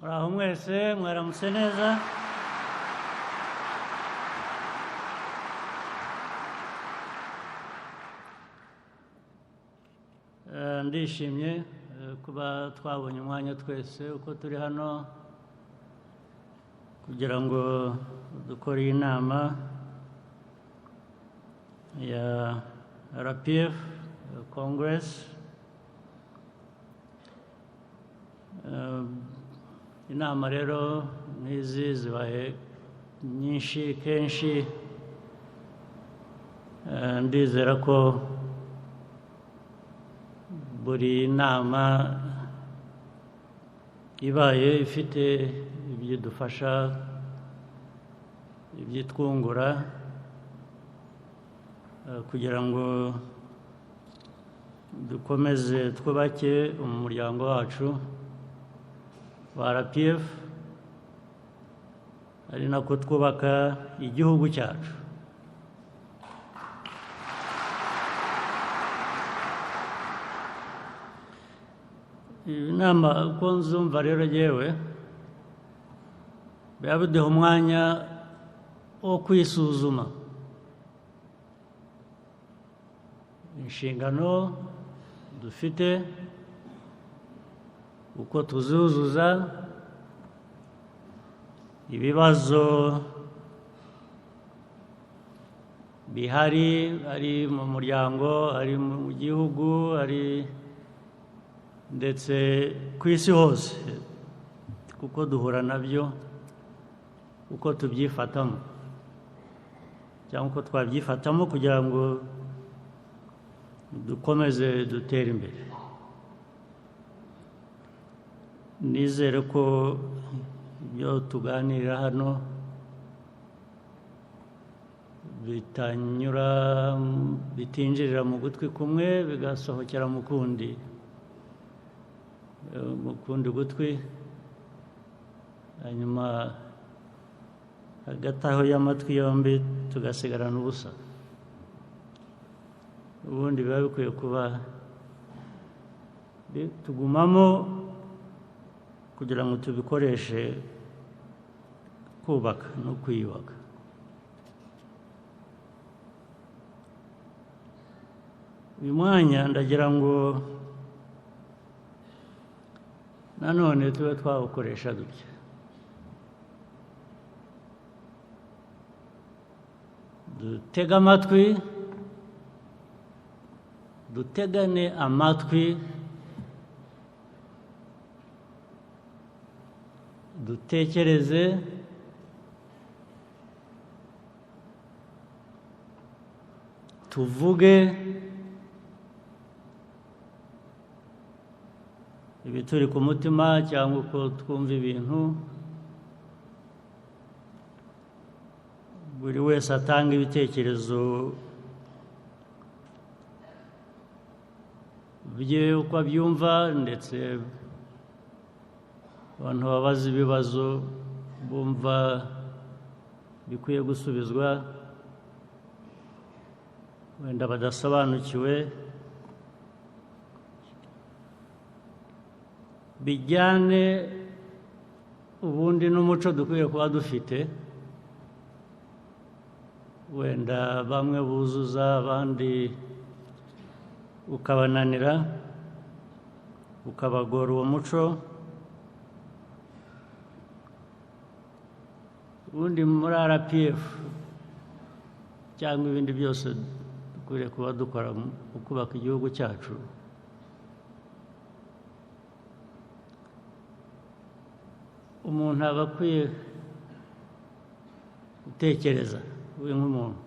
Muraho mwese mwaramutse neza. Ndishimye kuba twabonye umwanya twese uko turi hano kugira ngo dukore iyi nama ya RPF Congress. Inama rero nk'izi zibaye nyinshi kenshi, ndizera ko buri nama ibaye ifite ibyidufasha, ibyitwungura kugira ngo dukomeze twubake umuryango wacu wa RPF, ari nako twubaka igihugu cyacu. Inama uko nzumva rero yewe biba biduha umwanya wo kwisuzuma inshingano dufite, uko tuzuzuza, ibibazo bihari ari mu muryango, ari mu gihugu, ari ndetse ku isi hose, kuko duhura nabyo, uko tubyifatamo cyangwa uko twabyifatamo kugira ngo dukomeze dutere imbere. Nizere ko ibyo tuganira hano bitinjirira mu gutwi kumwe bigasohokera mu kundi gutwi, hanyuma hagati aho y'amatwi yombi tugasigarana ubusa. Ubundi biba bikwiye kuba tugumamo kugira ngo tubikoreshe kubaka no kwiyubaka. Uyu mwanya ndagira ngo nanone tube twawukoresha dutya: dutega amatwi, dutegane amatwi, dutekereze, tuvuge ibituri ku mutima cyangwa uko twumva ibintu. Buri wese atanga ibitekerezo bye uko abyumva, ndetse abantu babaza ibibazo bumva bikwiye gusubizwa, wenda badasobanukiwe, bijyane ubundi n'umuco dukwiye kuba dufite. Wenda bamwe buzuza, abandi ukabananira, ukabagora uwo muco. Ubundi muri RPF cyangwa ibindi byose dukwiriye kuba dukora mu kubaka igihugu cyacu, umuntu aba akwiye gutekereza we nk'umuntu,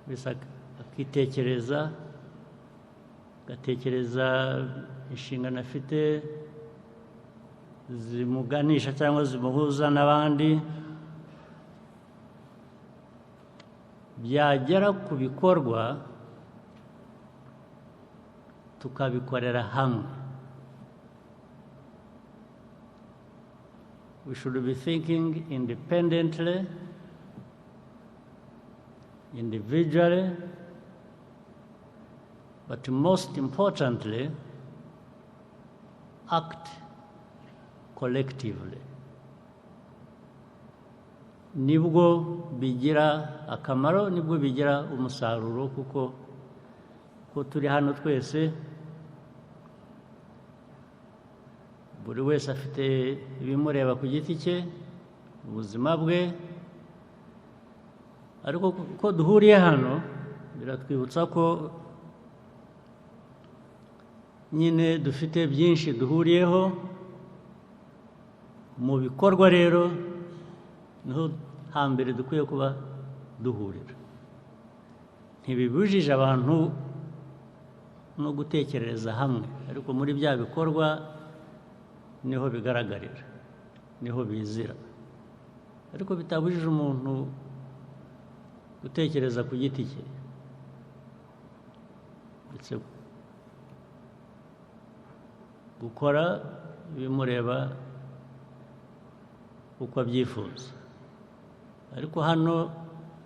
wese akitekereza, agatekereza inshingano afite zimuganisha cyangwa zimuhuza n'abandi, byagera ku bikorwa tukabikorera hamwe. We should be thinking independently, individually, but most importantly, act collectively nibwo bigira akamaro, nibwo bigira umusaruro, kuko ko turi hano twese buri wese afite ibimureba ku giti cye, ubuzima bwe, ariko ko duhuriye hano biratwibutsa ko nyine dufite byinshi duhuriyeho. Mu bikorwa rero niho hambere dukwiye kuba duhurira. Ntibibujije abantu no gutekereza hamwe, ariko muri bya bikorwa niho bigaragarira, niho bizira, ariko bitabujije umuntu gutekereza ku giti cye ndetse gukora ibimureba uko abyifuza. Ariko hano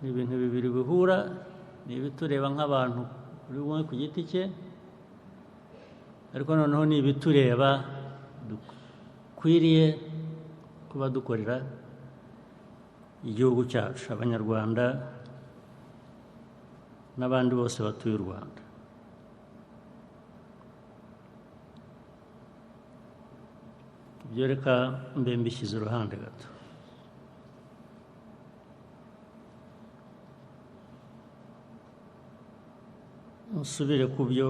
ni ibintu bibiri bihura, ni ibitureba nk'abantu buri umwe ku giti cye, ariko noneho ni ibitureba dukwiriye kuba dukorera igihugu cyacu, Abanyarwanda n'abandi bose batuye u Rwanda. Ibyo reka mbe mbishyize uruhande gato. Musubire ku byo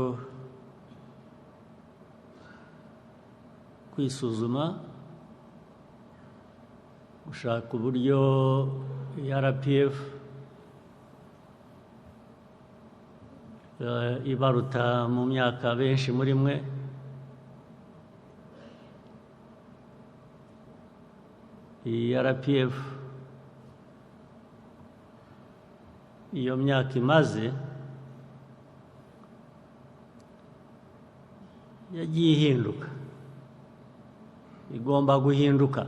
kwisuzuma, gushaka uburyo RPF ibaruta mu myaka benshi muri mwe, iyi RPF iyo myaka imaze yagiye ihinduka, igomba guhinduka.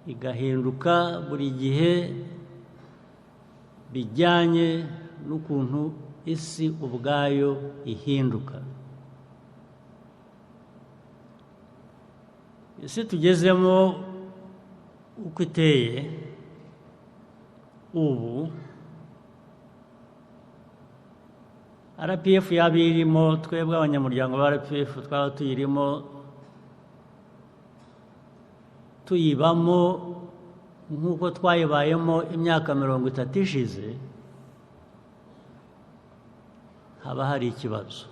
Igahinduka buri gihe bijyanye n'ukuntu isi ubwayo ihinduka. Isi tugezemo uko iteye ubu, RPF yaba irimo, twebwe abanyamuryango ba RPF twaba tuyirimo, tuyibamo nk'uko twayibayemo imyaka 30 ishize, haba hari ikibazo,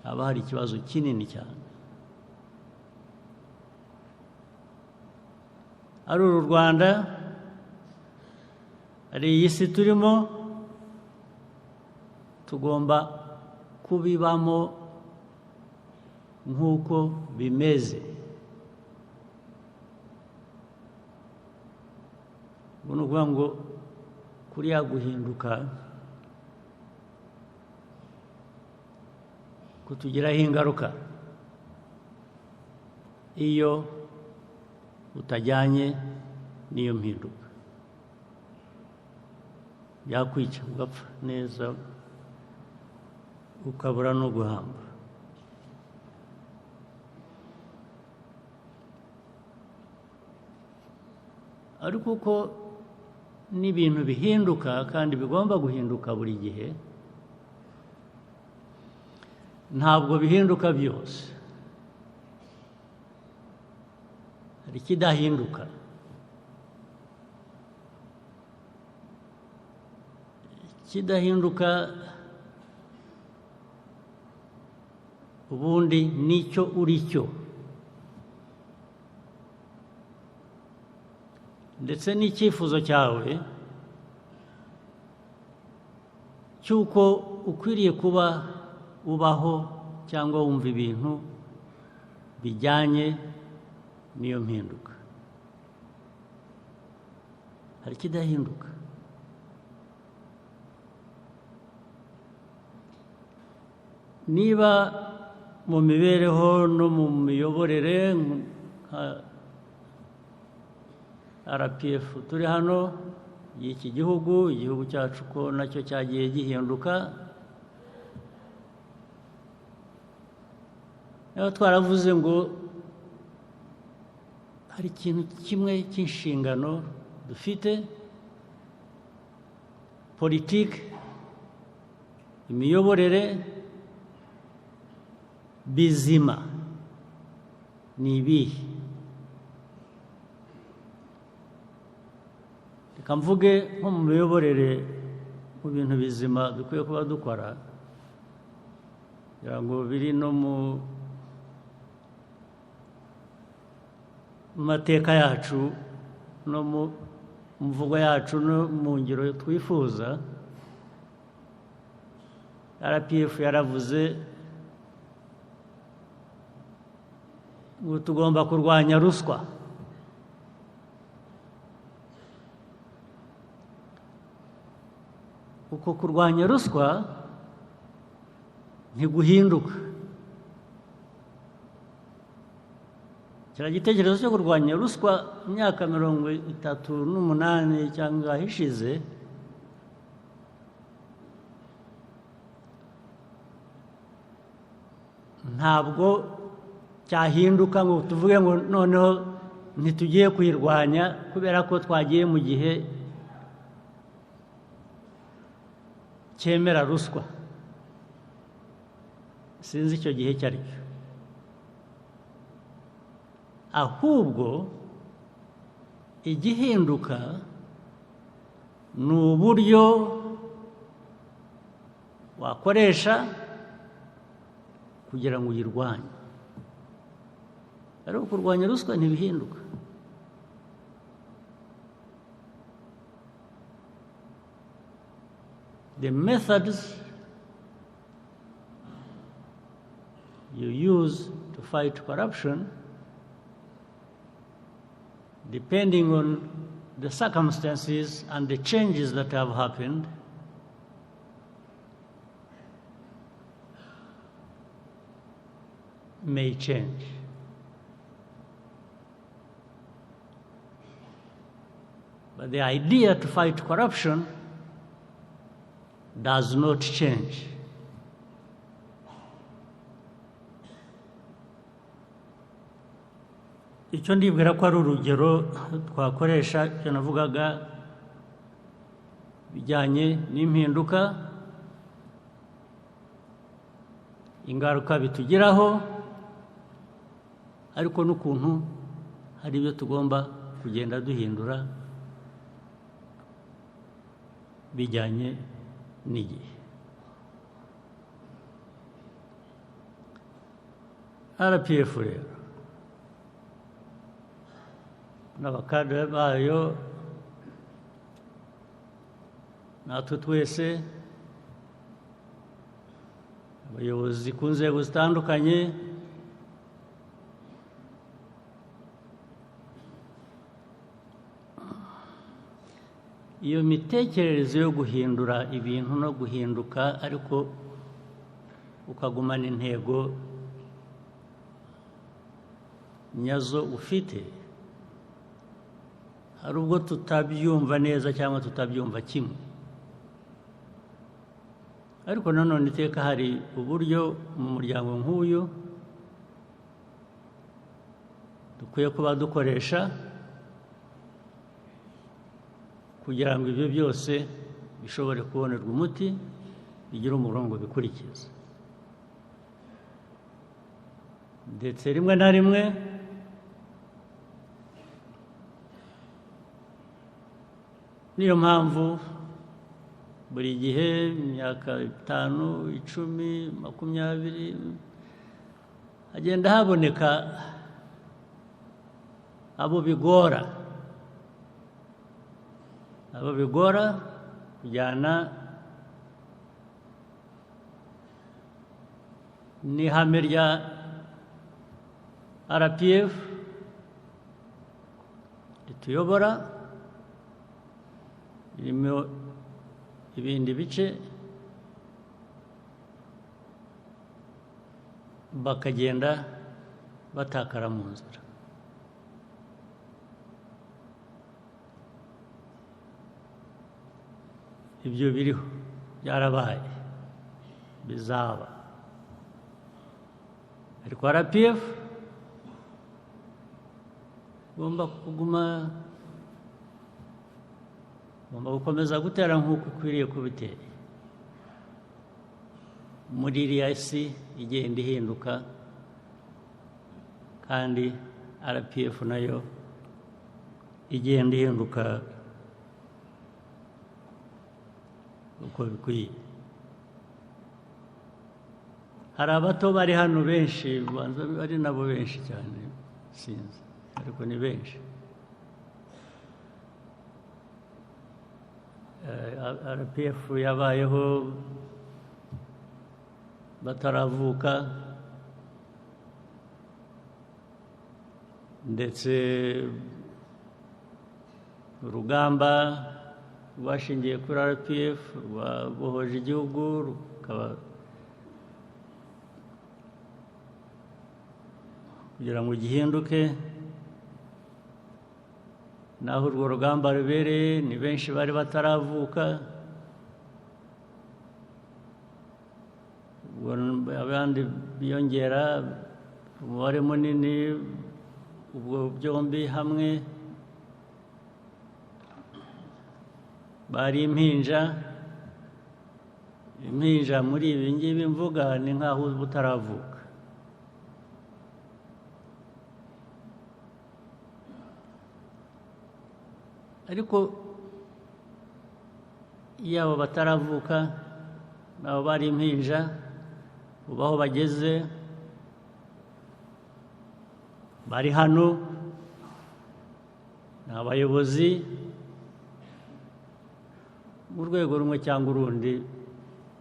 haba hari ikibazo kinini cyane. Ari uru Rwanda, ari iyi si turimo, tugomba kubibamo nk'uko bimeze. Ubu ni ukuvuga ngo kuriya guhinduka kutugiraho ingaruka iyo utajyanye n'iyo mpinduka, byakwica ugapfa neza, ukabura no guhamba. Ariko uko n'ibintu bihinduka kandi bigomba guhinduka buri gihe, ntabwo bihinduka byose, hari ikidahinduka. Ikidahinduka ubundi nicyo uri cyo, ndetse n'icyifuzo cyawe cy'uko ukwiriye kuba ubaho cyangwa wumva ibintu bijyanye n'iyo mpinduka. Hari ikidahinduka. Niba mu mibereho no mu miyoborere nka RPF turi hano y'iki gihugu, igihugu cyacu ko nacyo cyagiye gihinduka. Niba twaravuze ngo hari ikintu kimwe cy'inshingano dufite, politiki, imiyoborere bizima ni ibihe? Reka mvuge nko mu miyoborere, mu bintu bizima dukwiye kuba dukora, kugira ngo biri no mu mateka yacu no mu mvugo yacu no mu ngiro twifuza. RPF yaravuze ngo tugomba kurwanya ruswa. Uko kurwanya ruswa ntiguhinduka. Kira gitekerezo cyo kurwanya ruswa imyaka 38 cyangwa hishize, ntabwo cyahinduka ngo tuvuge ngo noneho ntitugiye kuyirwanya kubera ko twagiye mu gihe cyemera ruswa. Sinzi icyo gihe cyari cyo. Ahubwo igihinduka ni uburyo wakoresha kugira ngo uyirwanye. Ariko kurwanya ruswa ntibihinduka. The methods you use to fight corruption, depending on the circumstances and the changes that have happened, may change. But the idea to fight corruption does not change. Icyo ndibwira ko ari urugero twakoresha, icyo navugaga bijyanye n'impinduka, ingaruka bitugiraho, ariko n'ukuntu hari ibyo tugomba kugenda duhindura bijyanye n'igihe. RPF rero n'abakadere bayo natwe twese abayobozi ku nzego zitandukanye iyo mitekerereze yo guhindura ibintu no guhinduka ariko ukagumana intego nyazo ufite, hari ubwo tutabyumva neza cyangwa tutabyumva kimwe, ariko nanone iteka hari uburyo mu muryango nk'uyu dukwiye kuba dukoresha kugira ngo ibyo byose bishobore kubonerwa umuti, bigire umurongo bikurikiza. Ndetse rimwe na rimwe niyo mpamvu buri gihe imyaka 5, 10, 20 hagenda haboneka abo bigora kujyana n'ihame rya RPF rituyobora, irimo ibindi bice, bakagenda batakara mu nzira. ibyo biriho byarabaye bizaba, ariko RPF igomba gukomeza gutera nk'uko ikwiriye kubitera muri iriya si igenda ihinduka, kandi RPF nayo igenda ihinduka uko bikwiye. Hari abato bari hano benshi, bari nabo benshi cyane sinzi, ariko ni benshi. RPF yabayeho bataravuka, ndetse urugamba rwashingiye kuri RPF rwabohoje igihugu rukaba kugira ngo gihinduke. Naho urwo rugamba rubereye ni benshi bari bataravuka, abandi biyongera umubare munini, ubwo byombi hamwe bari impinja muri ibi ngibi mvuga ni nk'aho butaravuka. Ariko iyo abo bataravuka nabo bari impinja, ubu aho bageze bari hano, ni abayobozi mu rwego rumwe cyangwa urundi,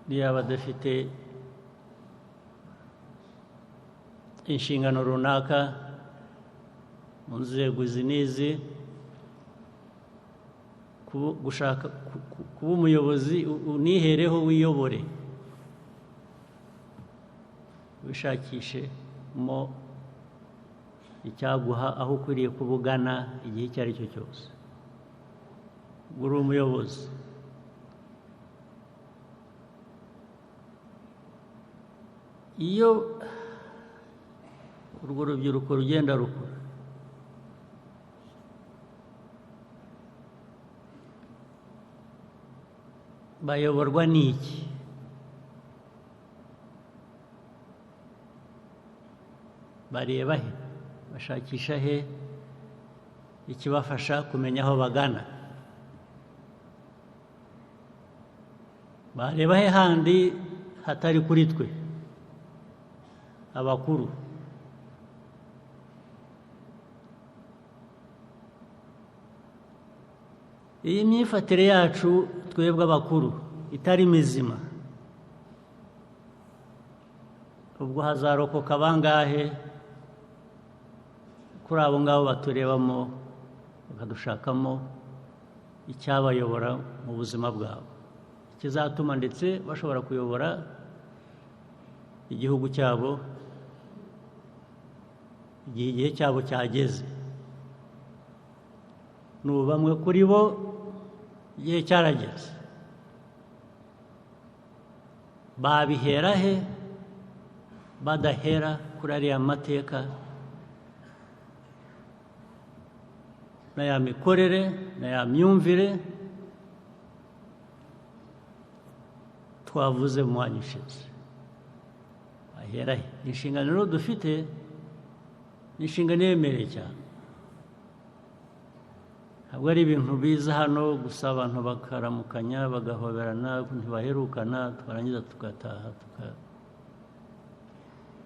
niyo badafite inshingano runaka mu nzego izi n'izi, gushaka kuba umuyobozi unihereho wiyobore, wishakishemo icyaguha aho ukwiriye kubugana igihe icyo ari cyo cyose. Uri umuyobozi, iyo urwo rubyiruko rugenda rukura, bayoborwa n'iki? Bareba he? Bashakisha he ikibafasha kumenya aho bagana? Bareba he handi hatari kuri twe abakuru? Iyi myifatire yacu twebwe abakuru itari mizima, ubwo hazarokoka bangahe kuri abo ngabo baturebamo bakadushakamo icyabayobora mu buzima bwabo, ikizatuma ndetse bashobora kuyobora igihugu cyabo igihe cyabo cyageze. N'ubu bamwe kuri bo igihe cyarageze, babihera he badahera kuri ariya mateka na ya mikorere na ya myumvire twavuze mu mwanya ushize? Bahera he? Inshingano rero dufite ni inshingano iremereye cyane, ntabwo ari ibintu biza hano gusa abantu bakaramukanya bagahoberana ntibaherukana, twarangiza tugataha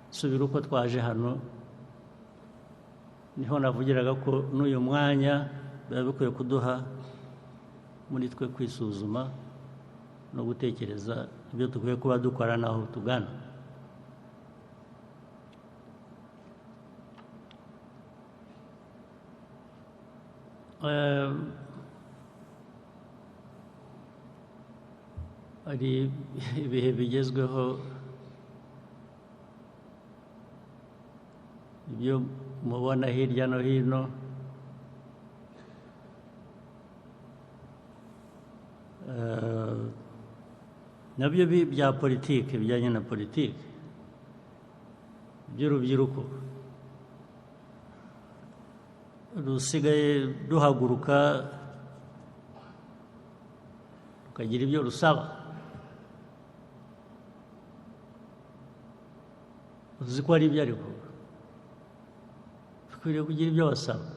tugasubira uko twaje hano. Niho navugiraga ko n'uyu mwanya biba bikwiye kuduha muri twe kwisuzuma no gutekereza ibyo dukwiye kuba dukora n'aho tugana. Hari ibihe bigezweho, ibyo mubona hirya no hino nabyo bya politiki bijyanye na politiki by'urubyiruko rusigaye duhaguruka rukagira ibyo rusaba. uzi ko ari ibyo ariko bikwiriye kugira ibyo basaba.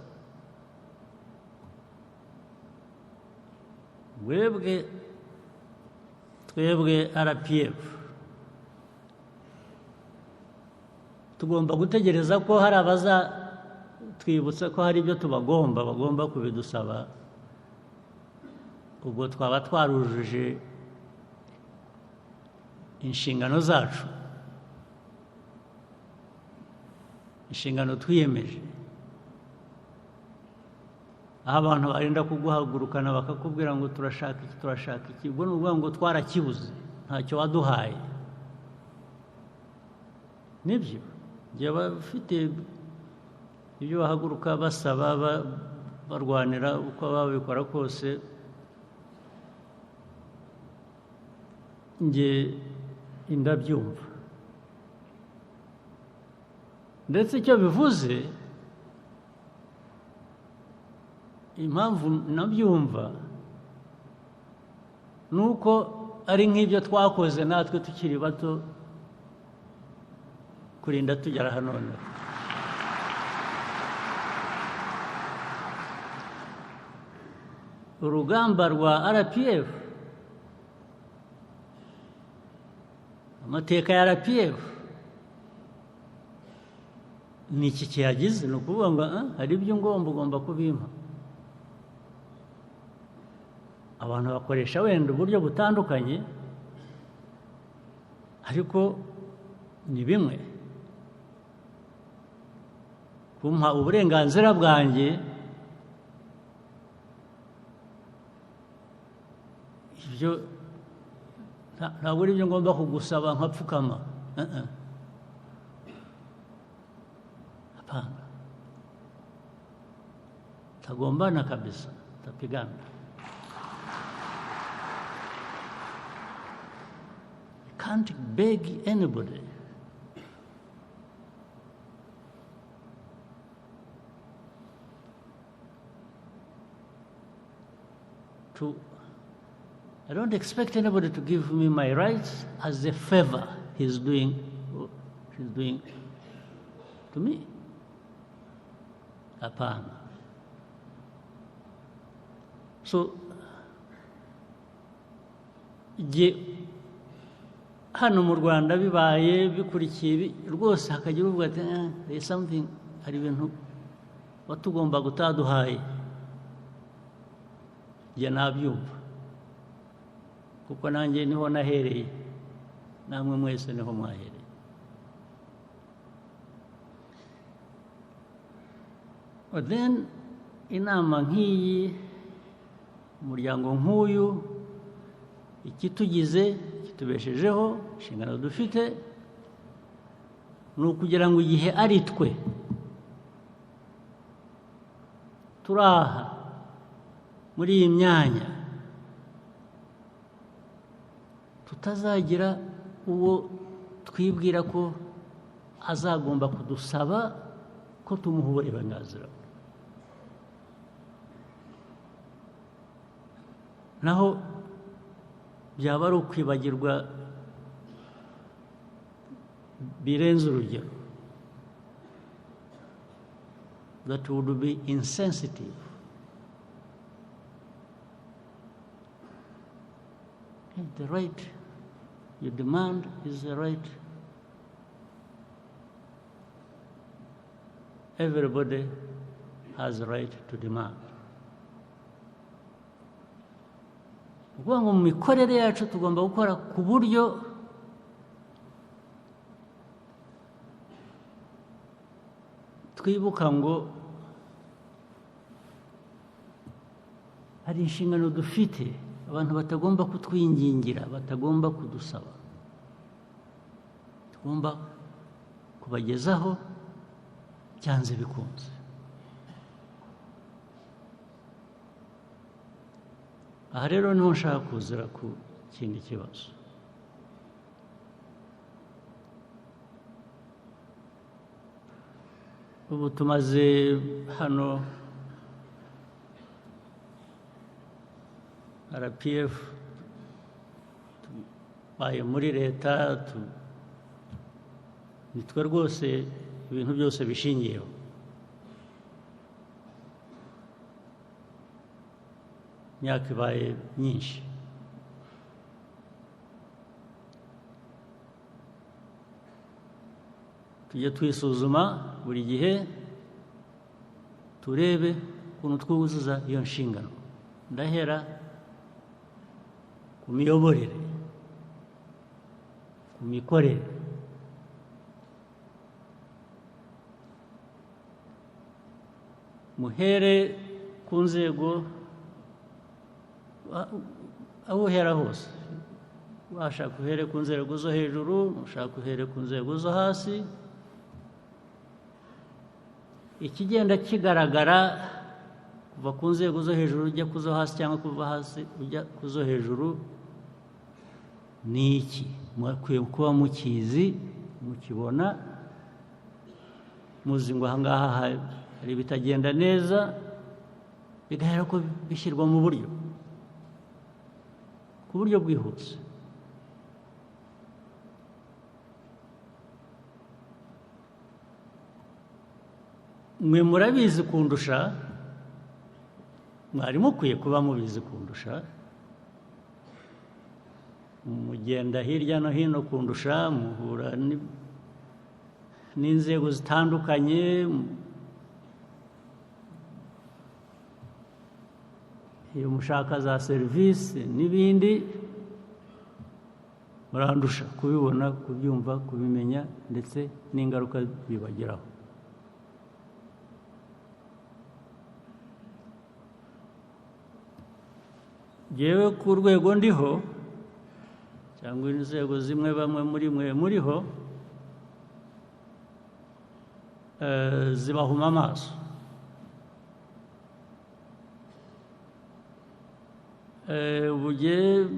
twebwe RPF tugomba gutegereza ko hari twibutsa ko hari ibyo bagomba kubidusaba, ubwo twaba twarujuje inshingano zacu, inshingano twiyemeje. aho abantu barinda kuguhagurukana bakakubwira ngo turashaka iki, ubwo ni ukuvuga ngo twarakibuze, ntacyo waduhaye. nibyo igihe bafite ibyo bahaguruka basaba barwanira uko babikora kose, njye ndabyumva. ndetse icyo bivuze, impamvu nabyumva ni uko ari nk'ibyo twakoze natwe tukiri bato kurinda tugera hano. urugamba rwa RPF, amateka ya RPF ni iki kiyagize. ni ukuvuga ngo hari ibyo ugomba kubimpa. abantu bakoresha wenda uburyo butandukanye, ariko ni bimwe. kumpa uburenganzira bwanjye, ibyo ntabwo ari byo ngomba kugusaba nkapfukama. hapana, tagombana kabisa, tapigana. Can't beg anybody. I don't expect anybody to give me my rights as a favor she's doing to me. Hapana. So, hano mu Rwanda bibaye bikurikiye rwose hakagira uvuga ati there is something, hari ibintu watugomba gutaduhaye, njye nabyumva kuko nanjye niho nahereye, namwe mwese niho mwahereye. But then inama nk'iyi, umuryango nk'uyu, ikitugize kitubeshejeho, inshingano dufite ni ukugira ngo igihe ari twe turaha muri iyi myanya, tutazagira uwo twibwira ko azagomba kudusaba ko tumuha uburenganzira. naho byaba ari ukwibagirwa birenze urugero. That would be insensitive. The right you demand is the right everybody has a right to demand. ukuvuga ngo mu mikorere yacu tugomba gukora ku buryo twibuka ngo hari inshingano dufite, abantu batagomba kutwingingira, batagomba kudusaba, tugomba kubagezaho byanze bikunze. aha rero niho nshaka kuzira ku kindi kibazo. ubu tumaze hano RPF baye muri leta nitwe rwose ibintu byose bishingiyeho. Imyaka ibaye myinshi. Tujye twisuzuma buri gihe turebe ukuntu twuzuza iyo nshingano. Ndahera ku miyoborere, ku mikorere, muhere ku nzego aho uhera hose. Washaka uhere ku nzego zo hejuru, ushaka uhere ku nzego zo hasi. Ikigenda kigaragara kuva ku nzego zo hejuru ujya ku zo hasi cyangwa kuva hasi ujya ku zo hejuru ni iki? Mukwiye kuba mukizi, mukibona, muzi ngo aha ngaha hari ibitagenda neza, bigaragara ko bishyirwa mu buryo, ku buryo bwihuse. Mwe murabizi kundusha, mwari mukwiye kuba mubizi kundusha, mugenda hirya no hino kundusha, muhura n'inzego zitandukanye, iyo mushaka za serivisi n'ibindi, murandusha kubibona, kubyumva, kubimenya ndetse n'ingaruka bibageraho. Yewe ku rwego ndiho cyangwa inzego zimwe bamwe muri mwe muriho zibahuma amaso. Ubuge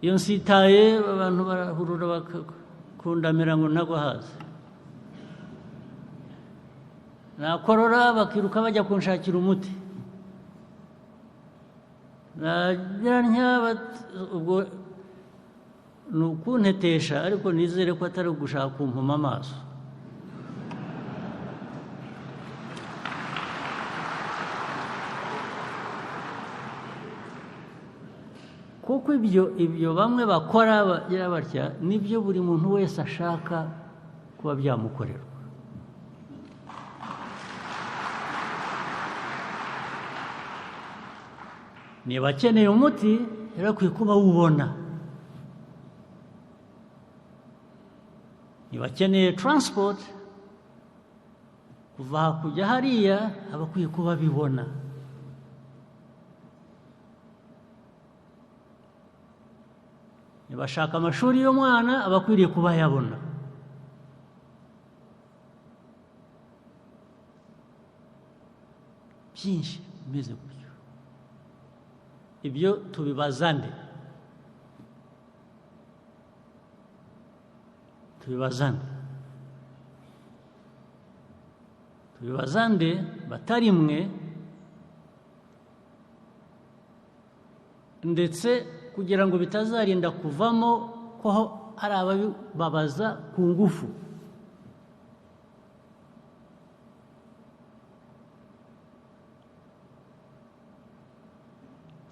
iyo nsitaye abantu barahurura bakundamira ngo ntagwa hasi, nakorora bakiruka bajya kunshakira umuti, ubwo ni ukuntetesha, ariko nizere ko atari ugushaka kumpuma amaso. Kuko ibyo bamwe bakora bagira batya nibyo buri muntu wese ashaka kuba byamukorerwa. Niba akeneye umuti rero akwiye kuba awubona. Niba akeneye transport kuva kujya hariya aba akwiye kuba abibona. Niba ashaka amashuri y'umwana aba akwiriye kuba ayabona. Byinshi bimeze gutyo. Ibyo tubibaza nde? Tubibaza nde batari mwe, ndetse kugira ngo bitazarinda kuvamo ko hari abababaza ku ngufu.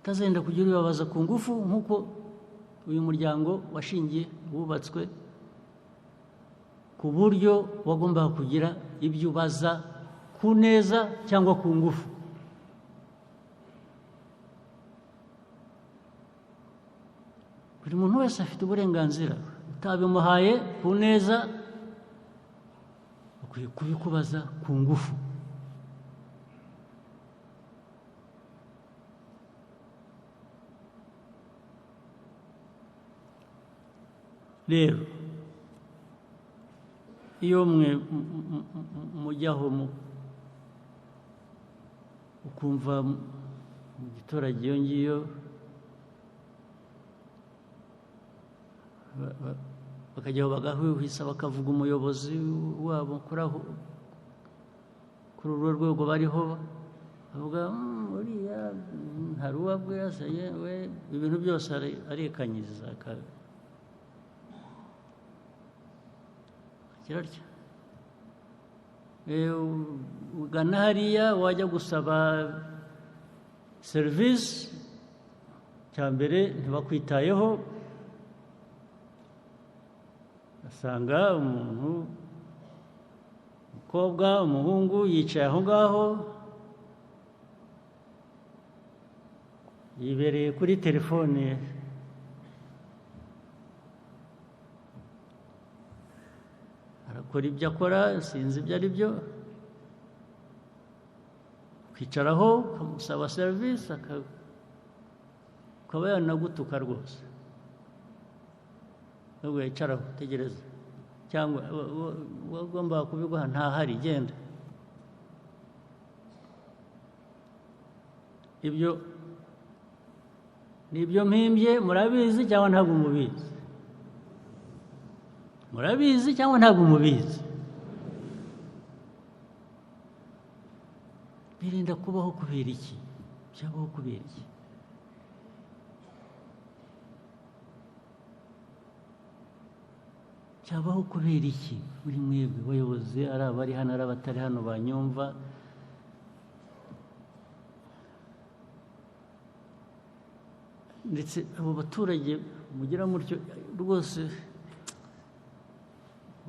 Bitazenda kugira ubabaza ku ngufu, nk'uko uyu muryango washingiye wubatswe ku buryo wagombaga kugira ibyo ubaza ku neza cyangwa ku ngufu. Buri muntu wese afite uburenganzira, utabimuhaye ku neza ukwiye kubikubaza ku ngufu. Rero iyo mwe mujyaho ukumva mu giturage iyo ngiyo bakajyaho bagahwihwisa bakavuga umuyobozi wabo kuraho kuri urwo rwego bariho bavuga uriya hari uwabwira se yewe ibintu byose arikanyiriza kirarya ugana hariya wajya gusaba serivisi cya mbere ntibakwitayeho asanga umuntu umukobwa umuhungu yicaye aho ngaho yibereye kuri telefone arakora ibyo akora sinzi ibyo ari byo kwicaraho ukamusaba serivisi akaba yanagutuka rwose nubwo yicaraho tegereza cyangwa wagomba kubiguha ntahari genda ibyo nibyo mpimbye murabizi cyangwa ntabwo mubizi murabizi cyangwa ntabwo mubizi birinda kubaho kubera iki byabaho kubera iki cyabaho kubera iki buri mwebwe bayobozi ari abari hano ari abatari hano banyumva ndetse abo baturage mugira mutyo rwose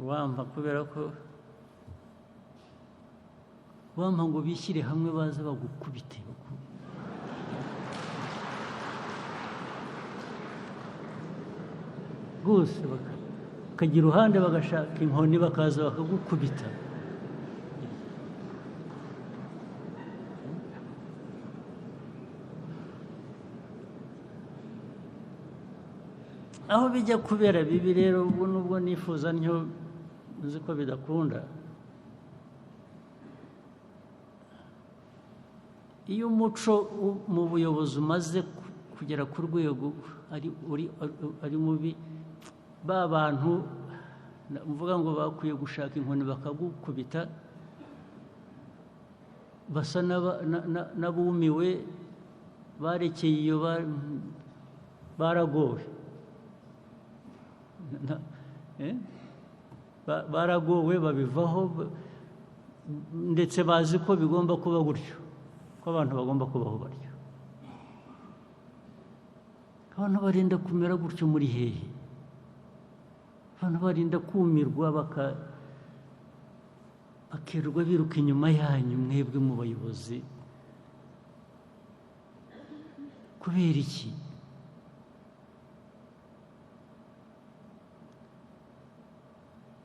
wampa kubera ko wampa ngo bishyire hamwe baze bagukubite rwose bakagira uruhande bagashaka inkoni bakaza bakagukubita aho bijya kubera bibi rero ubwo nubwo nifuza ntyo uzi ko bidakunda iyo umuco mu buyobozi umaze kugera ku rwego ari mubi ba bantu mvuga ngo bakwiye gushaka inkoni bakagukubita basa n'abumiwe barekeye iyo baragowe baragowe babivaho ndetse bazi ko bigomba kuba gutyo ko abantu bagomba kubaho batyo abantu barinda kumera gutyo muri hehe abantu barinda kumirwa bakirirwa biruka inyuma yanyu mwebwe mu bayobozi kubera iki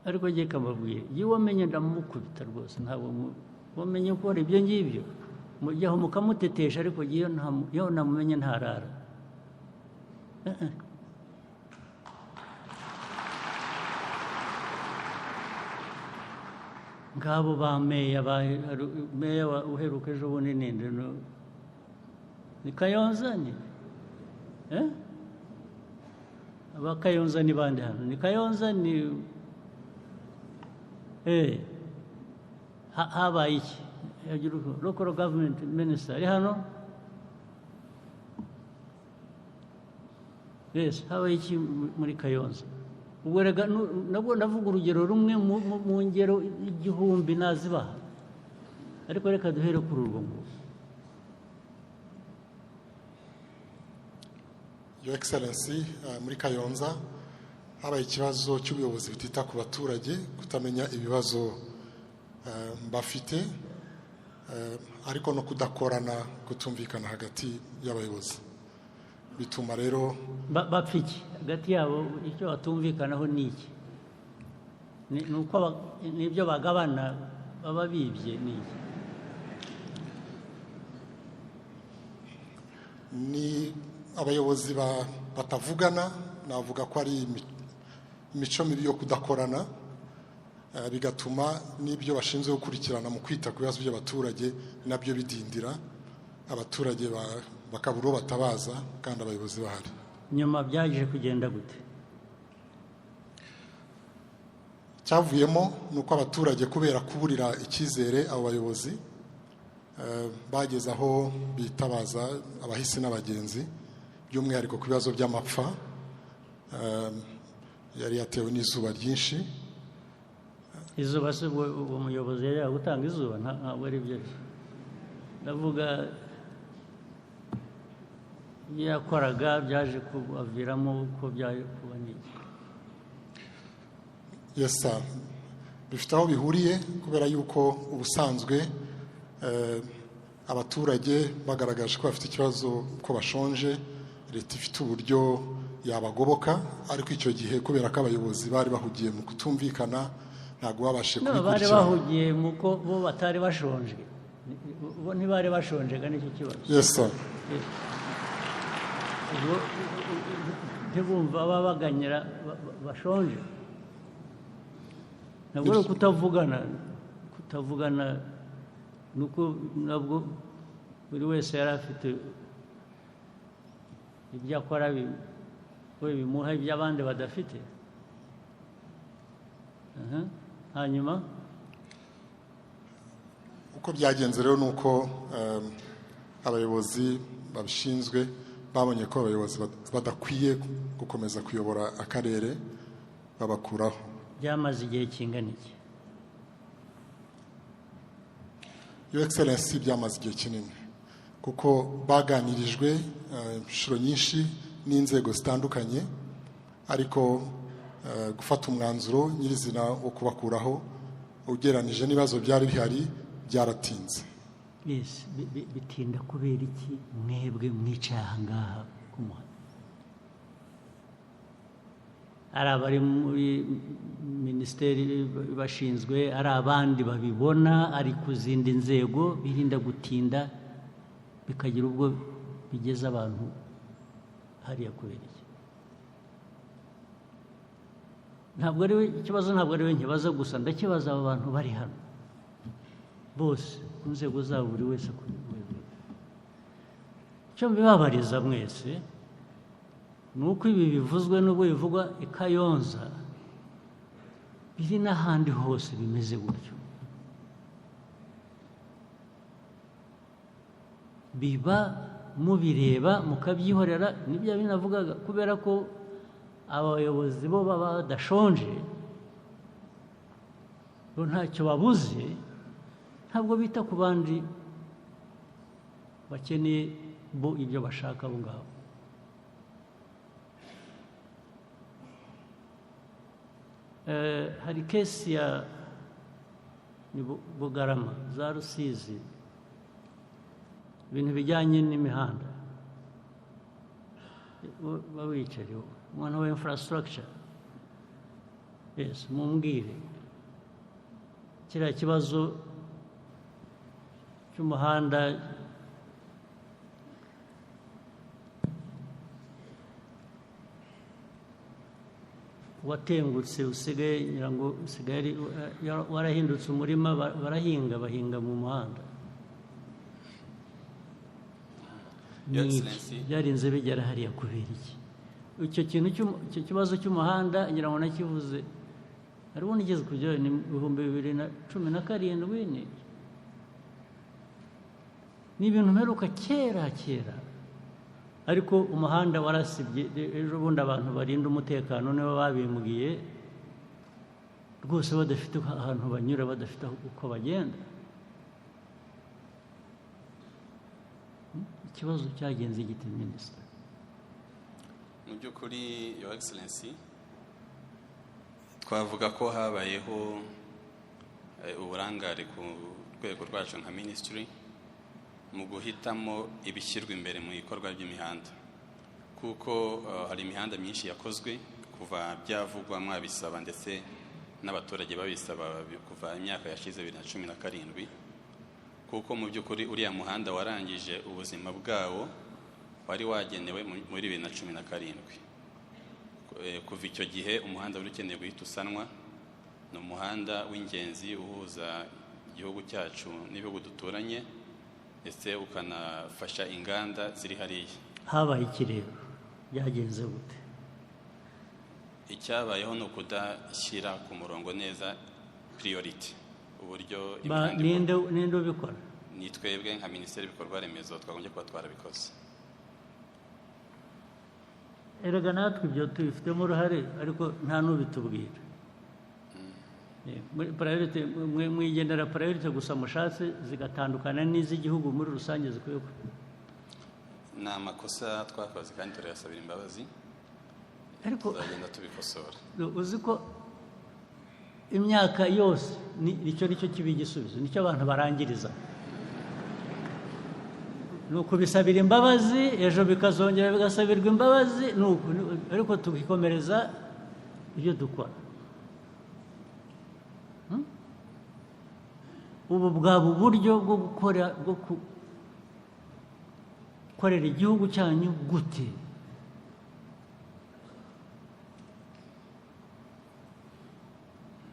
ariko ngiye kamabwiye iyo wamenye ndamukubita rwose ntabwo wamenye gukora ibyo ngibyo mujyaho mukamutetesha ariko iyo namumenye ntarara ngabo ba meya uheruka ejo bundi ninde ni Kayonza ni aba Kayonza ni bande hano ni Kayonza ni habaye iki local government minister ari hano yes habaye iki muri Kayonza ubwo rega nabwo ndavuga urugero rumwe mu ngero igihumbi nazibaha ariko reka duhere kuri urwo ngo Your Excellency muri Kayonza habaye ikibazo cy'ubuyobozi butita ku baturage kutamenya ibibazo bafite ariko no kudakorana kutumvikana hagati y'abayobozi bituma rero bapfiki hagati yabo icyo batumvikanaho ni iki nuko nibyo bagabana baba bibye ni iki ni abayobozi batavugana navuga ko ari imico mibi yo kudakorana bigatuma n'ibyo bashinzwe gukurikirana mu kwita ku bibazo by'abaturage nabyo bidindira abaturage bakabura uwo batabaza kandi abayobozi bahari nyuma byaje kugenda gute cyavuyemo nuko abaturage kubera kuburira icyizere abo bayobozi bageze aho bitabaza abahisi n'abagenzi by'umwihariko ku bibazo by'amapfa yari yatewe n'izuba ryinshi. Izuba se uwo muyobozi yari gutanga izuba ntabwo ari byo ndavuga yakoraga byaje kubaviramo uko byaje kuba n'iki. Yes sir, bifite aho bihuriye kubera yuko ubusanzwe abaturage bagaragaje ko bafite ikibazo ko bashonje, leta ifite uburyo yabagoboka, ariko icyo gihe kubera ko abayobozi bari bahugiye mu kutumvikana ntabwo babashe kubikurikirana. Bari bahugiye mu ko bo batari bashonje, bo ntibari bashonjega n'icyo kibazo. Yes sir. Ntibumva babaganyira bashonje, ntabwo ari kutavugana nuko nabwo buri wese yari afite ibyo akora bimuha ibyo abandi badafite. Hanyuma uko byagenze rero nuko abayobozi babishinzwe babonye ko abayobozi badakwiye gukomeza kuyobora akarere babakuraho. Byamaze igihe kingana iki? Your Excellency, byamaze igihe kinini kuko baganirijwe inshuro nyinshi n'inzego zitandukanye, ariko gufata umwanzuro nyirizina wo kubakuraho ugeranije n'ibibazo byari bihari byaratinze. Yes, bitinda kubera iki mwebwe mwicaye aha ngaha ku muhanda? Ari abari muri minisiteri bashinzwe, ari abandi babibona, ari ku zindi nzego, birinda gutinda bikagira ubwo bigeze abantu hariya kubera iki? Ntabwo ari ikibazo, ntabwo ari we nkibaza gusa, ndakibaza aba bantu bari hano bose ku nzego zabo, buri wese ku rwego. Icyo mbibabariza mwese ni uko ibi bivuzwe n'ubwo bivugwa i Kayonza biri n'ahandi hose bimeze gutyo. Biba mubireba mukabyihorera, nibyo binavugaga, kubera ko abayobozi bo baba badashonje, bo ntacyo babuze, ntabwo bita ku bandi bakeneye bo ibyo bashaka abo ngabo. Hari kesi ya Bugarama za Rusizi, ibintu bijyanye n'imihanda, babicariho umwana wa infrastructure. Yes, mumbwire kiriya kibazo cy'umuhanda watengutse, usigaye nyirango usigaye warahindutse umurima, bahinga mu muhanda. Byarinze bigera hariya kubera iki? Icyo kintu icyo kibazo cy'umuhanda nyirango nakivuze hari ubundi igeze kujya ni 2017 ni ibintu mperuka kera, ariko umuhanda warasibye. Ejo bundi abantu barinda umutekano nibo babimbwiye rwose, badafite ahantu banyura, badafite uko bagenda. Ikibazo cyagenze gite minisitiri? Mu by'ukuri Your Excellency, twavuga ko habayeho uburangare ku rwego rwacu nka ministry mu guhitamo ibishyirwa imbere mu ikorwa ry'imihanda, kuko hari imihanda myinshi yakozwe kuva byavugwa mwabisaba ndetse n'abaturage babisaba kuva imyaka yashize 2017, kuko mu by'ukuri uriya muhanda warangije ubuzima bwawo wari wagenewe muri 2017. Kuva icyo gihe umuhanda wari ukeneye guhita usanwa. Ni umuhanda w'ingenzi uhuza igihugu cyacu n'ibihugu duturanye, ndetse ukanafasha inganda ziri hariya. Habaye iki rero? Byagenze gute? icyabayeho ni ukudashyira ku murongo neza priority uburyo ninde ubikora ni twebwe nka minisiteri y'ibikorwa remezo twagombye kuba twarabikoze. erega natwe ibyo tubifitemo uruhare ariko nta n'ubitubwira. Priority mwigendera priority gusa mushatse zigatandukana n'iz'igihugu muri rusange zikwiye. Ni amakosa twakoze kandi turayasabira imbabazi, ariko tuzagenda tubikosora. Uzi ko imyaka yose nicyo kiba igisubizo, nicyo abantu barangiriza, ni ukubisabira imbabazi, ejo bikazongera bigasabirwa imbabazi, ariko tukikomereza ibyo dukora. Ubu bwaba uburyo bwo gukorera igihugu cyanyu gute?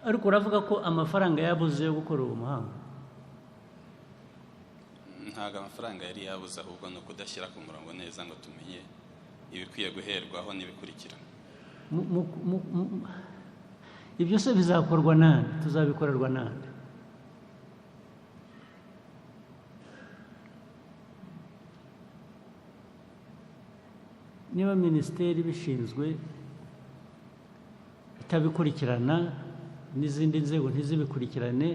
Ariko uravuga ko amafaranga yabuze yo gukora uwo muhanga? Ntabwo amafaranga yari yabuze, ahubwo ni ukudashyira ku murongo neza ngo tumenye ibikwiye guherwaho n'ibikurikira. Ibyo se bizakorwa nande? Tuzabikorerwa nande? Niba minisiteri bishinzwe itabikurikirana n'izindi nzego ntizibikurikirane,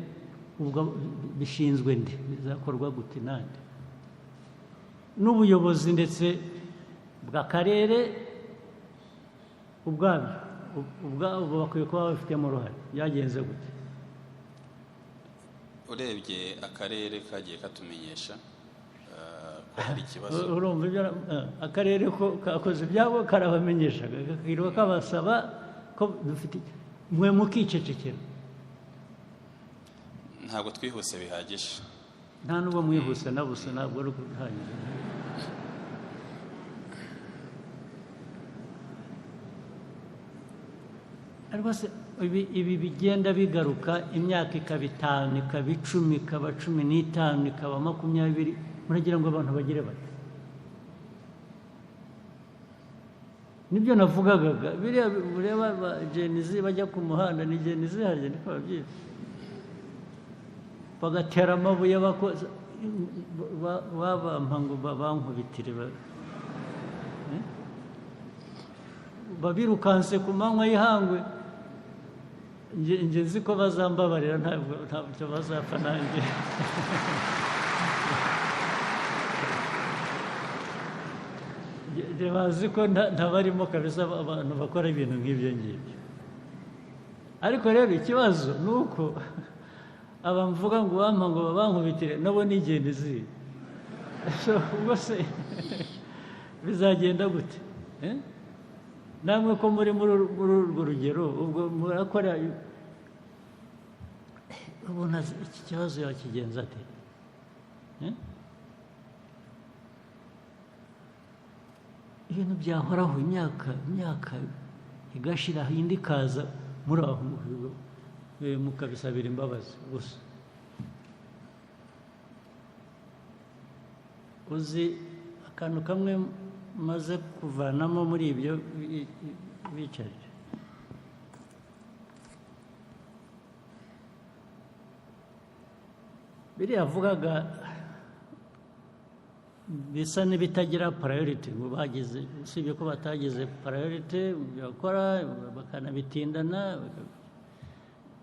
ubwo bishinzwe nde? Bizakorwa gute nande? N'ubuyobozi ndetse bw'akarere ubwabo bakwiye kuba babifitemo uruhare. Byagenze gute? Urebye akarere kagiye katumenyesha ko hari ikibazo. Urumva ibyo akarere ko kakoze ibyabo karabamenyesha, kakirirwa kabasaba ko dufite, mwe mukicecekera. Ntabwo twihuse bihagije. Nta n'ubwo mwihuse na busa, ntabwo ari ukuhagije. Ariko se ibi bigenda bigaruka, imyaka ikaba 5, ikaba 10, ikaba 15, ikaba 20, muragira ngo abantu bagire bati? Nibyo navugaga, biriya ureba Genizi bajya ku muhanda, ni Genizi harya niko babyita, bagatera amabuye bakoze babampa ngo bankubitire, babirukanse ku manywa y'ihangwe. Nge nzi ko bazambabarira, ntabwo bazapfa nanjye. Bazi ko ntabarimo kabisa abantu bakora ibintu nk'ibyo ngibyo. Ariko rero ikibazo ni uko abamvuga ngo bampa ngo babankubitire nabo ni Genizi. Ubwo se bizagenda gute? Namwe ko muri urwo rugero, ubwo murakora, ubona iki kibazo yakigenza ate? Ibintu byahoraho imyaka igashira, indi ikaza, muri aho mukabisabira imbabazi gusa. Uzi akantu kamwe maze kuvanamo muri ibyo bicarira, biriya avugaga bisa n'ibitagira priority, ngo bagize, usibye ko batagize priority bakora bakanabitindana.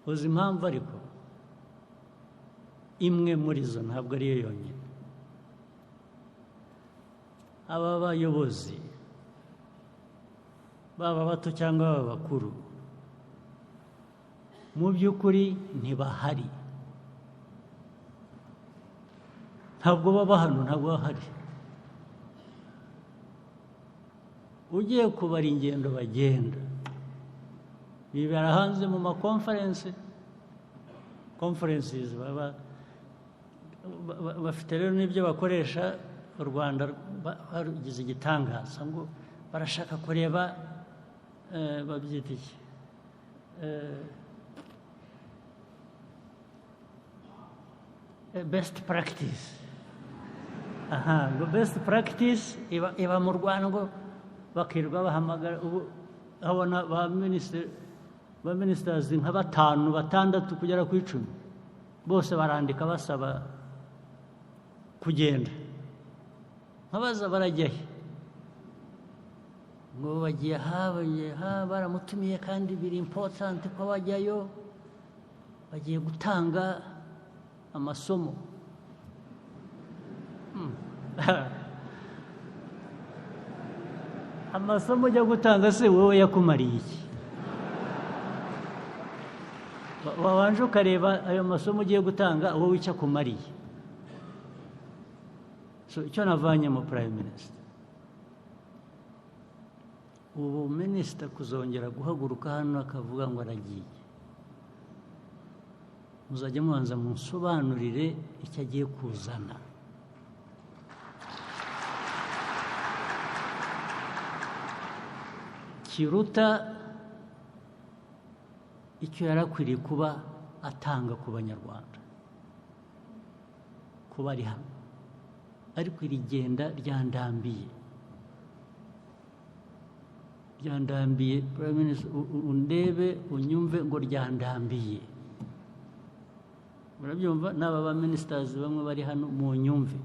Uzi impamvu? Ariko imwe muri zo ntabwo ariyo yonyine. Aba bayobozi baba bato cyangwa baba bakuru, mu by'ukuri ntibahari, ntabwo baba hano, ntabwo bahari. Ugiye kubara ingendo bagenda, bibera hanze mu makonferensi, conferences, bafite rero n'ibyo bakoresha. U Rwanda barugize igitangaza, ngo barashaka kureba babyita iki, best practice. Ngo best practice iba mu Rwanda, ngo bakirirwa bahamagara. Ubu abona ba ministers nka 5 6 kugera ku 10 bose barandika basaba kugenda nkabaza barajyahe ngo bagiye baramutumiye kandi biri important ko bajyayo bagiye gutanga amasomo amasomo ujya gutanga se wowe yakumariye iki wabanje ukareba ayo masomo ugiye gutanga wowe icyo akumariye icyo navanye mu prime minister ubu minisita kuzongera guhaguruka hano akavuga ngo aragiye muzajya mubanza munsobanurire icyo agiye kuzana kiruta icyo yari akwiriye kuba atanga ku banyarwanda kuba ari hano ariko iri genda ryandambiye Prime Minister undebe unyumve ngo ryandambiye murabyumva n'aba ba ministers bamwe bari hano mu nyumve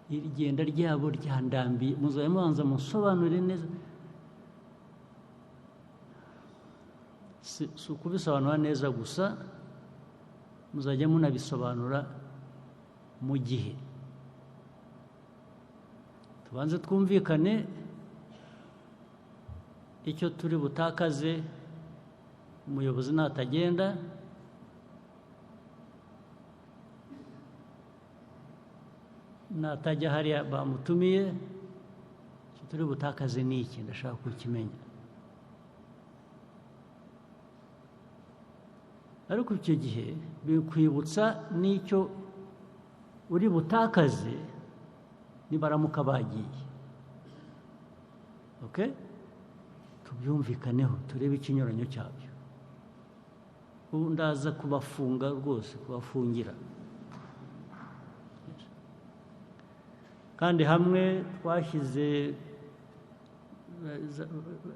iri genda ryabo ryandambiye muzaye mubanza musobanurire neza si ukubisobanura neza gusa muzajya munabisobanura mu gihe tubanze twumvikane icyo turi butakaze umuyobozi natagenda natajya hariya bamutumiye icyo turi butakaze ni iki ndashaka kukimenya ariko icyo gihe bikwibutsa n'icyo uri butakaze nibaramuka bagiye okay tubyumvikaneho turebe ikinyuranyo cyabyo ubu ndaza kubafunga rwose kubafungira kandi hamwe twashyize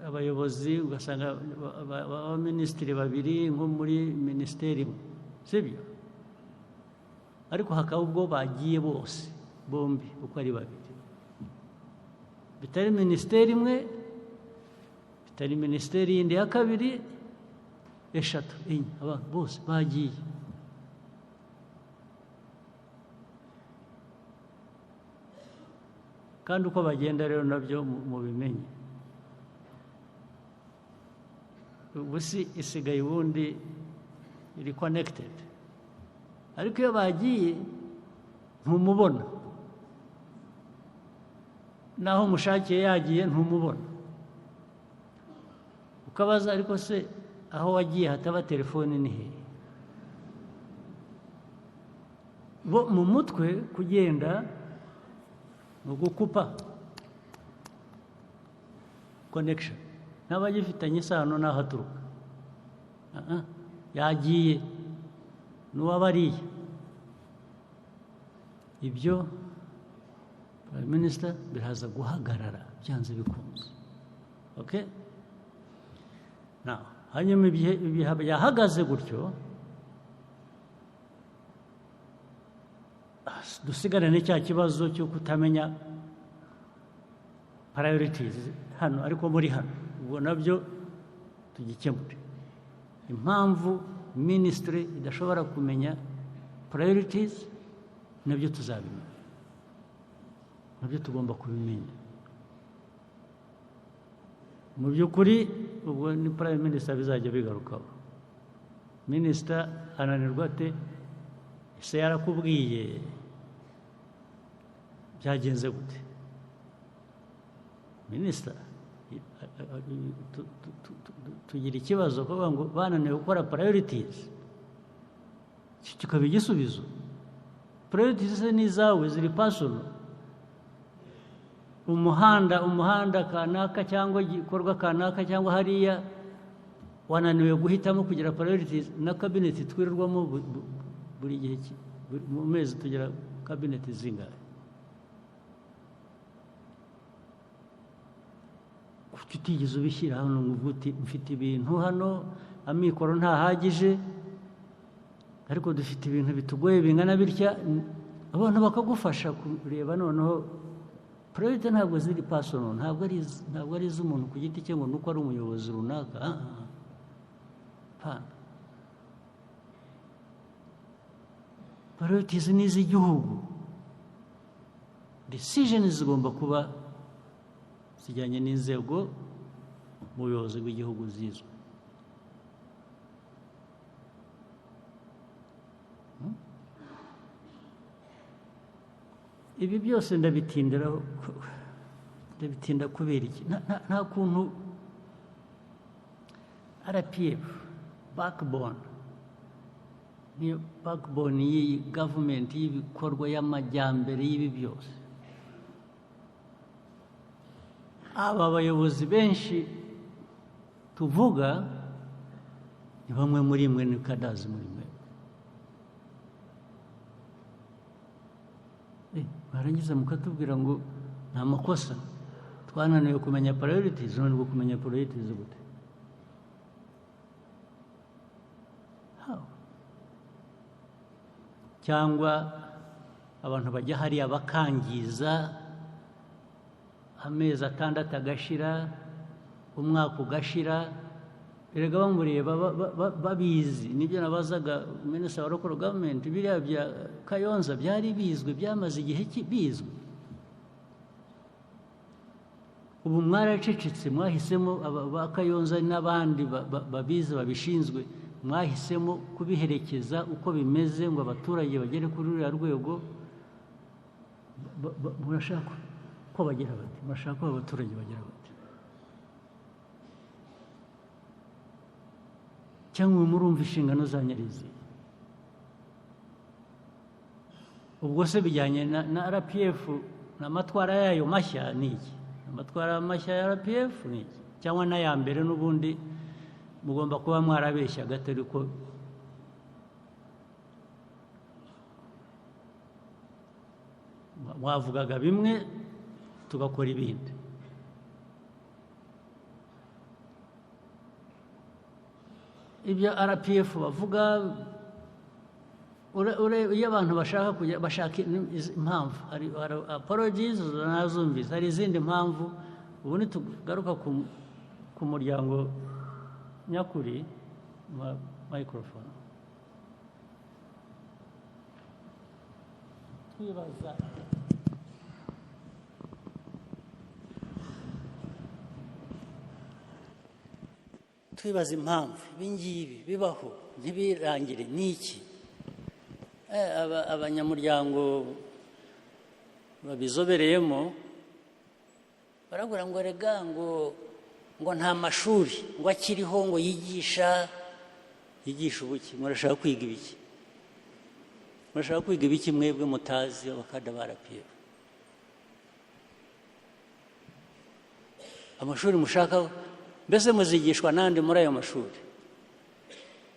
abayobozi ugasanga abaminisitiri babiri nko muri minisiteri sibyo ariko hakaba ubwo bagiye bose bombi uko ari babiri bitari minisiteri imwe bitari minisiteri yindi ya kabiri 3 4 abantu bose bagiye kandi uko bagenda rero nabyo mubimenye ubu si isigaye ubundi iri connected ariko iyo bagiye ntumubona naho mushakiye yagiye ntumubona ukabaza ariko se aho wagiye hataba telefone ni he bo mu mutwe kugenda no gukupa connection n'abagifitanye isano n'aho aturuka yagiye n'uwabariye ibyo Prime Minister biraza guhagarara byanze bikunze okay now hanyuma ibihe yahagaze gutyo dusigarane cya kibazo cyo kutamenya priorities hano ariko muri hano ubwo nabyo tugikemure impamvu ministry idashobora kumenya priorities nabyo tuzabimenya nabyo tugomba kubimenya mu by'ukuri ubwo ni Prime Minister bizajya bigarukaho Minister ananirwa ate ese yarakubwiye byagenze gute Minister tugira ikibazo kuvuga ngo bananiwe gukora priorities kikaba igisubizo priorities ni zawe ziri personal umuhanda kanaka cyangwa igikorwa kanaka cyangwa hariya wananiwe guhitamo kugira priorities na cabinet twirirwamo buri gihe mu mezi tugira cabinet zingahe tutigeze ubishyira hano ngo uti mfite ibintu hano amikoro ntahagije ariko dufite ibintu bitugoye bingana bitya abantu bakagufasha kureba noneho priority ntabwo ziri personal ntabwo ari iz'umuntu ku giti cye ngo nuko ari umuyobozi runaka priorities ni iz'igihugu decisions zigomba kuba zijyanye n'inzego mu buyobozi bw'igihugu zizwe ibi byose ndabitinda kubera iki nta kuntu RPF backbone y'iyi government y'ibikorwa y'amajyambere y'ibi byose aba bayobozi benshi tuvuga ni bamwe muri mwe ni kadazi muri mwe barangiza mukatubwira ngo nta makosa twananiwe kumenya priorities none ngo kumenya priorities gute cyangwa abantu bajya hariya bakangiza amezi 6 agashira umwaka ugashira erega bamureba babizi nibyo nabazaga Minister wa Local Government biriya bya Kayonza byari bizwe byamaze igihe bizwe ubu mwaracecetse mwahisemo ba Kayonza n'abandi babizi babishinzwe mwahisemo kubiherekeza uko bimeze ngo abaturage bagere kuri uriya rwego murashaka ko bagera bati murashaka ko abaturage bagera bati cyangwa murumva inshingano za nyarizi ubwo se bijyanye na RPF n'amatwara yayo mashya niki amatwara mashya ya RPF niki cyangwa n'aya mbere n'ubundi mugomba kuba mwarabeshya gatari ko mwavugaga bimwe tugakora ibindi ibyo RPF bavuga iyo abantu bashaka impamvu hari apologies nazumvise hari izindi mpamvu ubu nitugaruka ku muryango nyakuri microphone twibaza impamvu ibingibi bibaho ntibirangire n'iki abanyamuryango babizobereyemo barabura ngo rega ngo nta mashuri ngo akiriho ngo yigisha ubuki murashaka kwiga ibiki murashaka kwiga ibiki mwebwe mutazi abakada barapira amashuri mushaka mbese muzigishwa nande muri ayo mashuri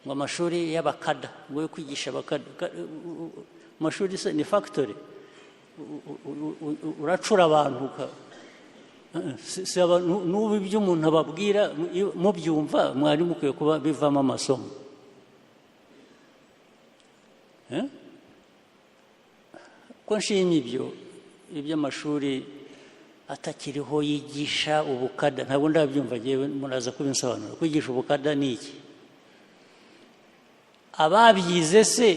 ngo amashuri y'abakada ngo yo kwigisha abakada amashuri ni factory uracura abantu n'ubu ibyo umuntu ababwira mubyumva mwari mukwiye kuba bivamo amasomo ko nshimye iby'amashuri atakiriho yigisha ubukada ntabwo ndabyumva ngewe muraza kubinsobanura kwigisha ubukada ni iki ababyize se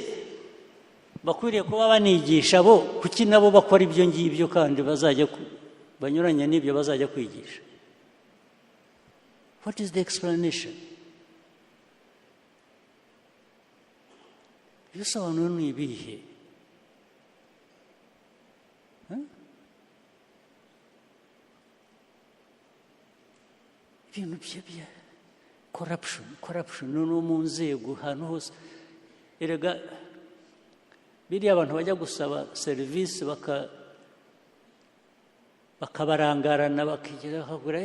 bakwiriye kuba banigisha bo kuki nabo bakora ibyo ngibyo kandi bazajya banyuranye n'ibyo bazajya kwigisha what is the explanation ibisobanuro ni ibihe ibintu bya corruption no mu nzego ahantu hose erega biriya abantu bajya gusaba serivisi bakabarangarana bakigira bakagura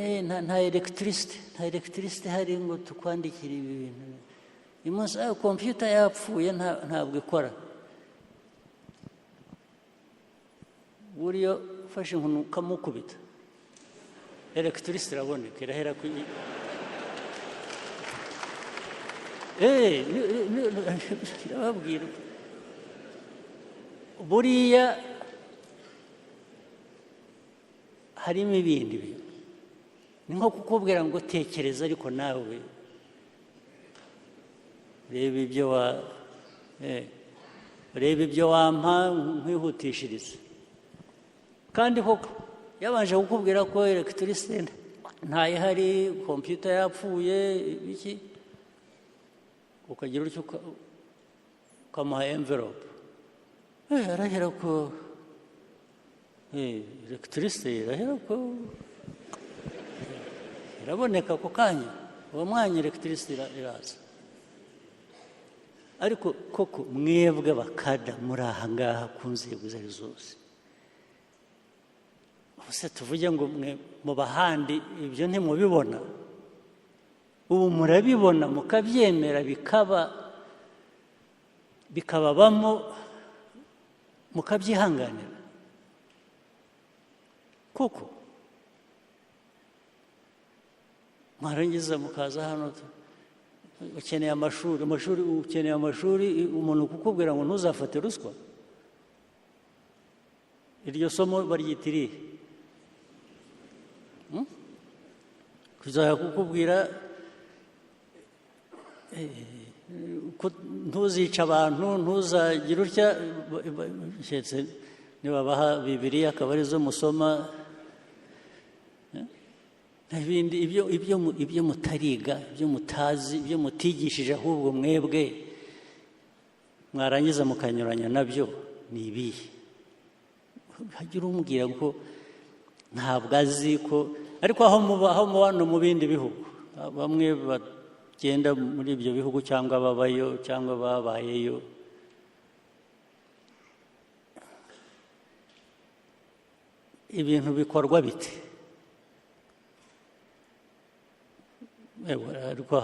nta electricity hari ngo tukwandikire ibi bintu imunsi computer yapfuye ntabwo ikora buriyo ufashe inkoni ukamukubita electricity iraboneka irahera ku ndababwira buriya harimo ibindi bintu ni nko kukubwira ngo tekereza ariko nawe reba ibyo wampa nkwihutishiriza kandi koko yabanje kukubwira ko electricity ntayihari computer yapfuye iki ukagira utyo ukamuha envelope arahera ko electricity irahera ko iraboneka ako kanya uwo mwanya electricity iraza ariko koko mwebwe bakada muri aha ngaha ku nzego izo ari zose ubuse tuvuge ngo mwe mu bahandi ibyo ntimubibona ubu murabibona mukabyemera bikababamo mukabyihanganira kuko mwarangiza mukaza hano ukeneye amashuri ukeneye amashuri umuntu kukubwira ngo ntuzafate ruswa iryo somo baryitiriye kuzajya kukubwira ntuzica abantu ntuzagire utya nibabaha Bibiliya akaba arizo musoma ibindi ibyo mutariga ibyo mutazi ibyo mutigishije ahubwo mwebwe mwarangiza mukanyuranya nabyo ni ibihe hagira umubwira ko ntabwo azi ko ariko aho mubano mu bindi bihugu bamwe bagenda muri ibyo bihugu cyangwa babayo cyangwa babayeyo ibintu bikorwa bite ariko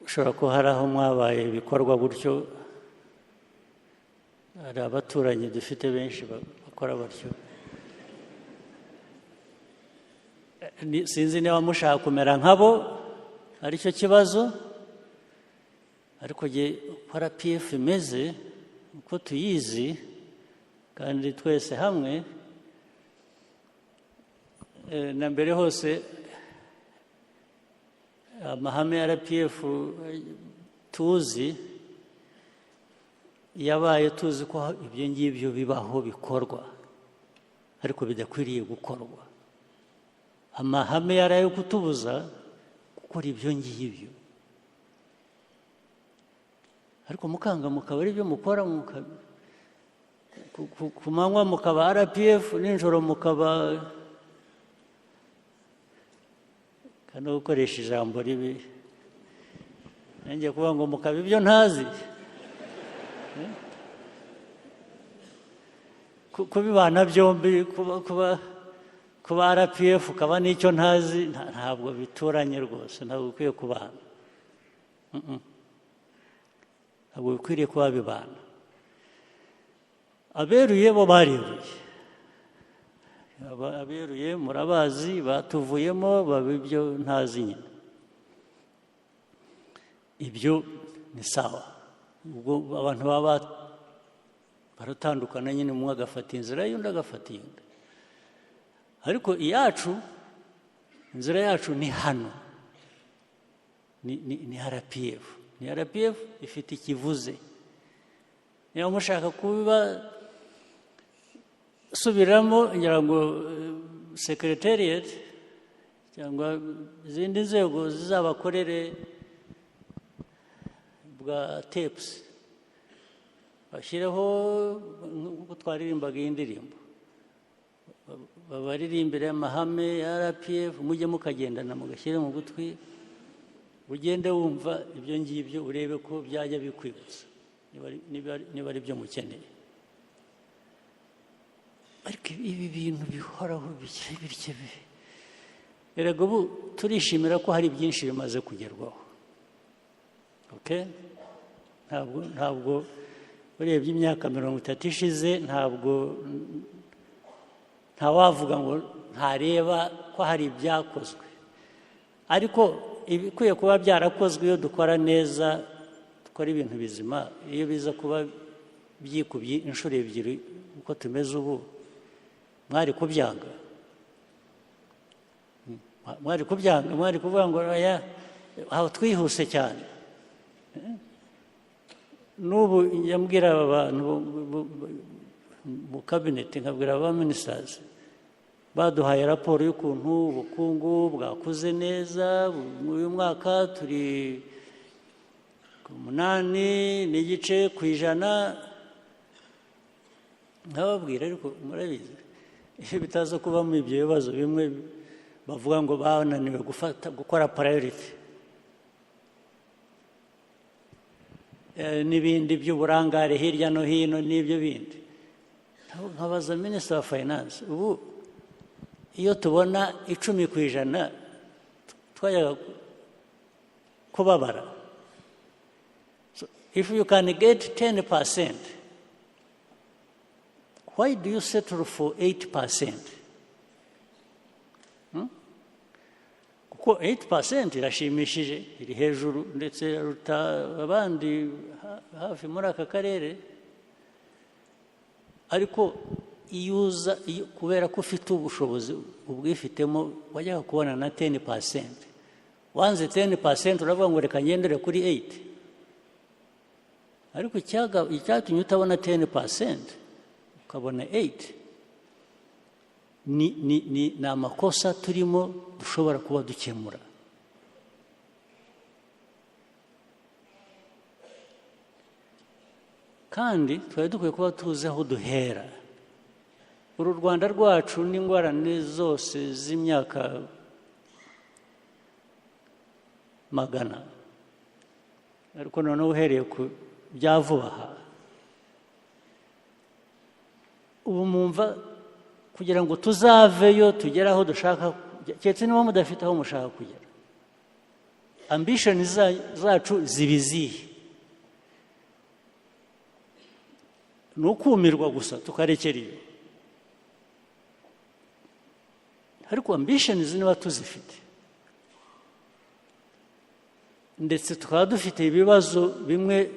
ushobora kuba hari aho mwabaye bikorwa gutyo hari abaturanyi dufite benshi bakora batyo sinzi niba mushaka kumera nkabo aricyo kibazo ariko uko RPF imeze uko tuyizi kandi twese hamwe na mbere hose amahame ya RPF tuzi yabaye tuzi ko ibyo ngibyo bibaho bikorwa ariko bidakwiriye gukorwa amahame yari ayo kutubuza gukora ibyo ngibyo ariko mukanga mukaba ari byo mukora ku manywa mukaba RPF nijoro mukaba kandi gukoresha ijambo ribi nanjye kuvuga ngo mukaba ibyo ntazi kubibana byombi kuba RPF ukaba n'icyo ntazi ntabwo bituranye rwose ntabwo bikwiye kubana ntabwo bikwiriye kuba bibana aberuye bo bareruye aberuye murabazi batuvuyemo baba ibyo ntazi nyine ibyo ni sawa ubwo abantu baba baratandukana nyine umwe agafata inzira y'undi agafata iyindi ariko inzira yacu ni hano ni RPF ni RPF ifite ikivuze niba mushaka kubiba subiramo ngira ngo secretariat cyangwa izindi nzego zizabakorere bwa tapes bashyireho nk'uko twaririmbaga iyi ndirimbo babaririmbire amahame ya RPF mujye mukagendana mugashyire mu gutwi ugende wumva ibyo ngibyo urebe ko byajya bikwibutsa niba ari byo mukeneye ariko ibi bintu bihoraho bityo erega ubu turishimira ko hari byinshi bimaze kugerwaho ntabwo urebye imyaka 30 ishize ntabwo ntawavuga ngo ntareba ko hari ibyakozwe, ariko ibikwiye kuba byarakozwe iyo dukora neza, dukora ibintu bizima. Iyo biza kuba byikubye inshuro ebyiri uko tumeze ubu, mwari kubyanga, mwari kuvuga ngo aya aho twihuse cyane. N'ubu yambwira aba bantu mu kabineti, nkabwira aba minisitazi, baduhaye raporo y'ukuntu ubukungu bwakuze neza, uyu mwaka turi ku 8.9%. nkababwira ariko murabizi iyo bitaza kubamo ibyo bibazo bimwe bavuga ngo bananiwe gukora priority n'ibindi by'uburangare hirya no hino n'ibyo bindi, nkabaza minisitiri wa finance, ubu iyo tubona 10% twajyaga kubabara. So if you can get 10%, why do you settle for 8%? Kuko 8% irashimishije, iri hejuru ndetse ruta abandi hafi muri aka karere, ariko iyuza kubera ko ufite ubushobozi ubwifitemo wajyaga kubona na 10%. Wanze 10% uravuga ngo reka ngendere kuri 8%, ariko icyatumye utabona 10% ukabona 8 ni amakosa turimo dushobora kuba dukemura. Kandi twari dukwiye kuba tuzi aho duhera. Uru Rwanda rwacu n'ingorane zose z'imyaka magana, ariko noneho uhereye ku bya vuba aha, ubu mwumva kugira ngo tuzaveyo tugere aho dushaka, keretse niba mudafite aho mushaka kugera, ambition zacu zibizihe? Ni ukumirwa gusa tukarekera iyo, ariko ambition niba tuzifite, ndetse tukaba dufite ibibazo bimwe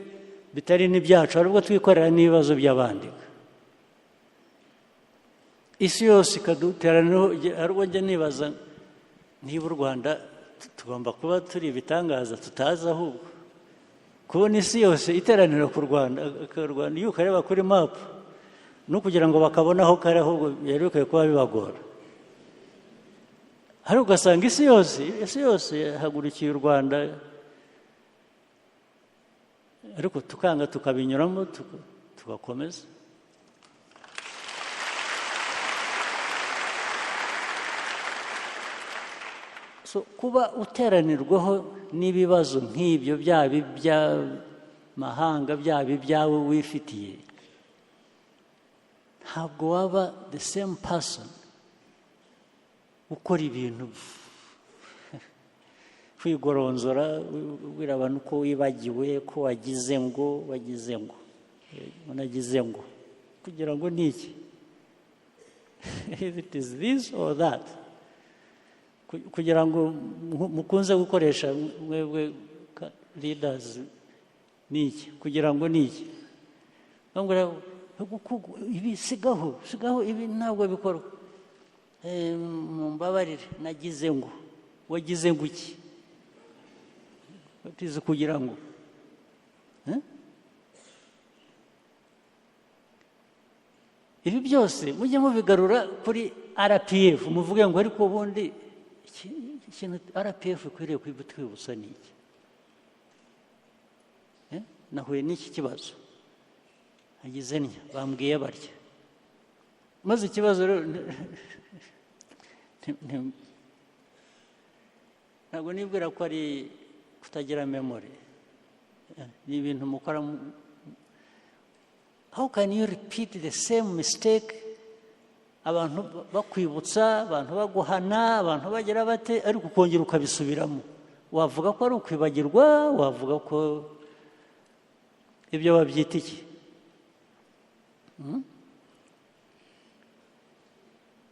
bitari n'ibyacu, aribwo twikorera n'ibibazo by'abandi. Isi yose ikaduteraniraho, ariko njya nibaza niba u Rwanda tugomba kuba turi ibitangaza tutazi ahubwo. Kubona isi yose iteranira ku Rwanda, iyo ukareba kuri map no kugira ngo bakabona aho kari, ahubwo byari bikwiye kuba bibagora. Ariko ugasanga isi yose yahagurukiye u Rwanda, ariko tukanga tukabinyuramo tugakomeza. So kuba uteranirwaho n'ibibazo nk'ibyo, byaba iby'amahanga byaba ibyawe wifitiye, ntabwo waba the same person ukora ibintu kwigoronzora ubwira abantu ko wibagiwe ko wagize ngo unagize ngo kugira ngo ni iki? It is this or that, kugira ngo mukunze gukoresha mwebwe leaders ni iki? Kugira ngo ni iki? Ibi sigaho ibi ntabwo bikorwa. Mumbabarire nagize ngo, wagize ngo iki? Batize kugira ngo ibi byose mujye mubigarura kuri RPF, muvuge ngo ariko ubundi ikintu RPF ikwiriye kwibutwibutsa ni iki? Nahuye n'iki kibazo, nagize ntya, bambwiye barya, maze ikibazo rero ntabwo nibwira ko ari kutagira memory, ni ibintu mukora. How can you repeat the same mistake? Abantu bakwibutsa, abantu baguhana, abantu bagira bate, ariko ukongera ukabisubiramo. Wavuga ko ari ukwibagirwa, wavuga ko ibyo babyita iki?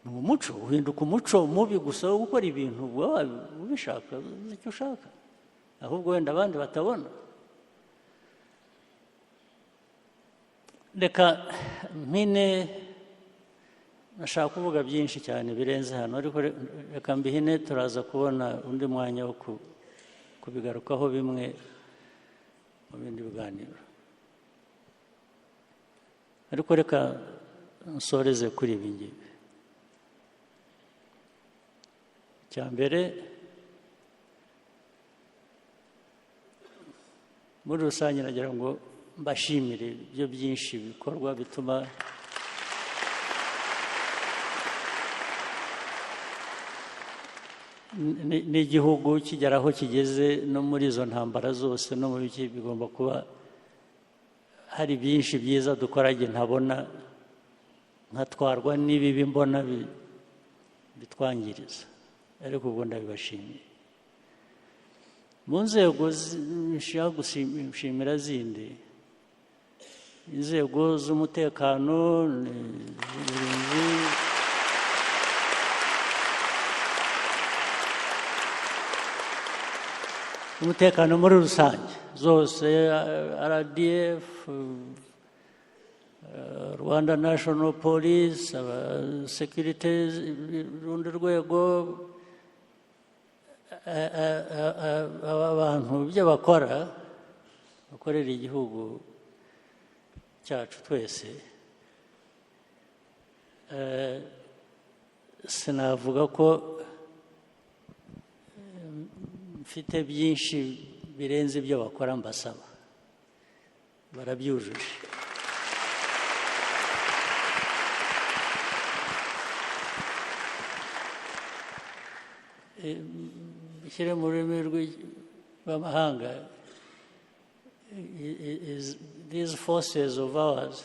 ni umuco uhinduka umuco mubi gusa wo gukora ibintu ubishaka uzi icyo ushaka ahubwo wenda abandi batabona. Reka mpine nashaka kuvuga byinshi cyane birenze hano ariko reka mbihine turaza kubona undi mwanya wo kubigarukaho bimwe mu bindi biganiro ariko reka nsoreze kuri ibi ngibi. Icya mbere muri rusange nagira ngo mbashimire ibyo byinshi bikorwa bituma n'igihugu kigera aho kigeze no muri izo ntambara zose no mu biki bigomba kuba hari byinshi byiza dukora igihe ntabona nkatwarwa n'ibibi mbona bitwangiriza ariko ubwo ndabibashimiye. Mu nzego nshaka gushimira zindi inzego z'umutekano n'uburinzi umutekano muri rusange zose RDF Rwanda National Police security rundi rwego abantu ibyo bakorera igihugu cyacu twese sinavuga ko mfite byinshi birenze ibyo bakora mbasaba barabyujuje. Bishyire mu rurimi rw'amahanga these forces of ours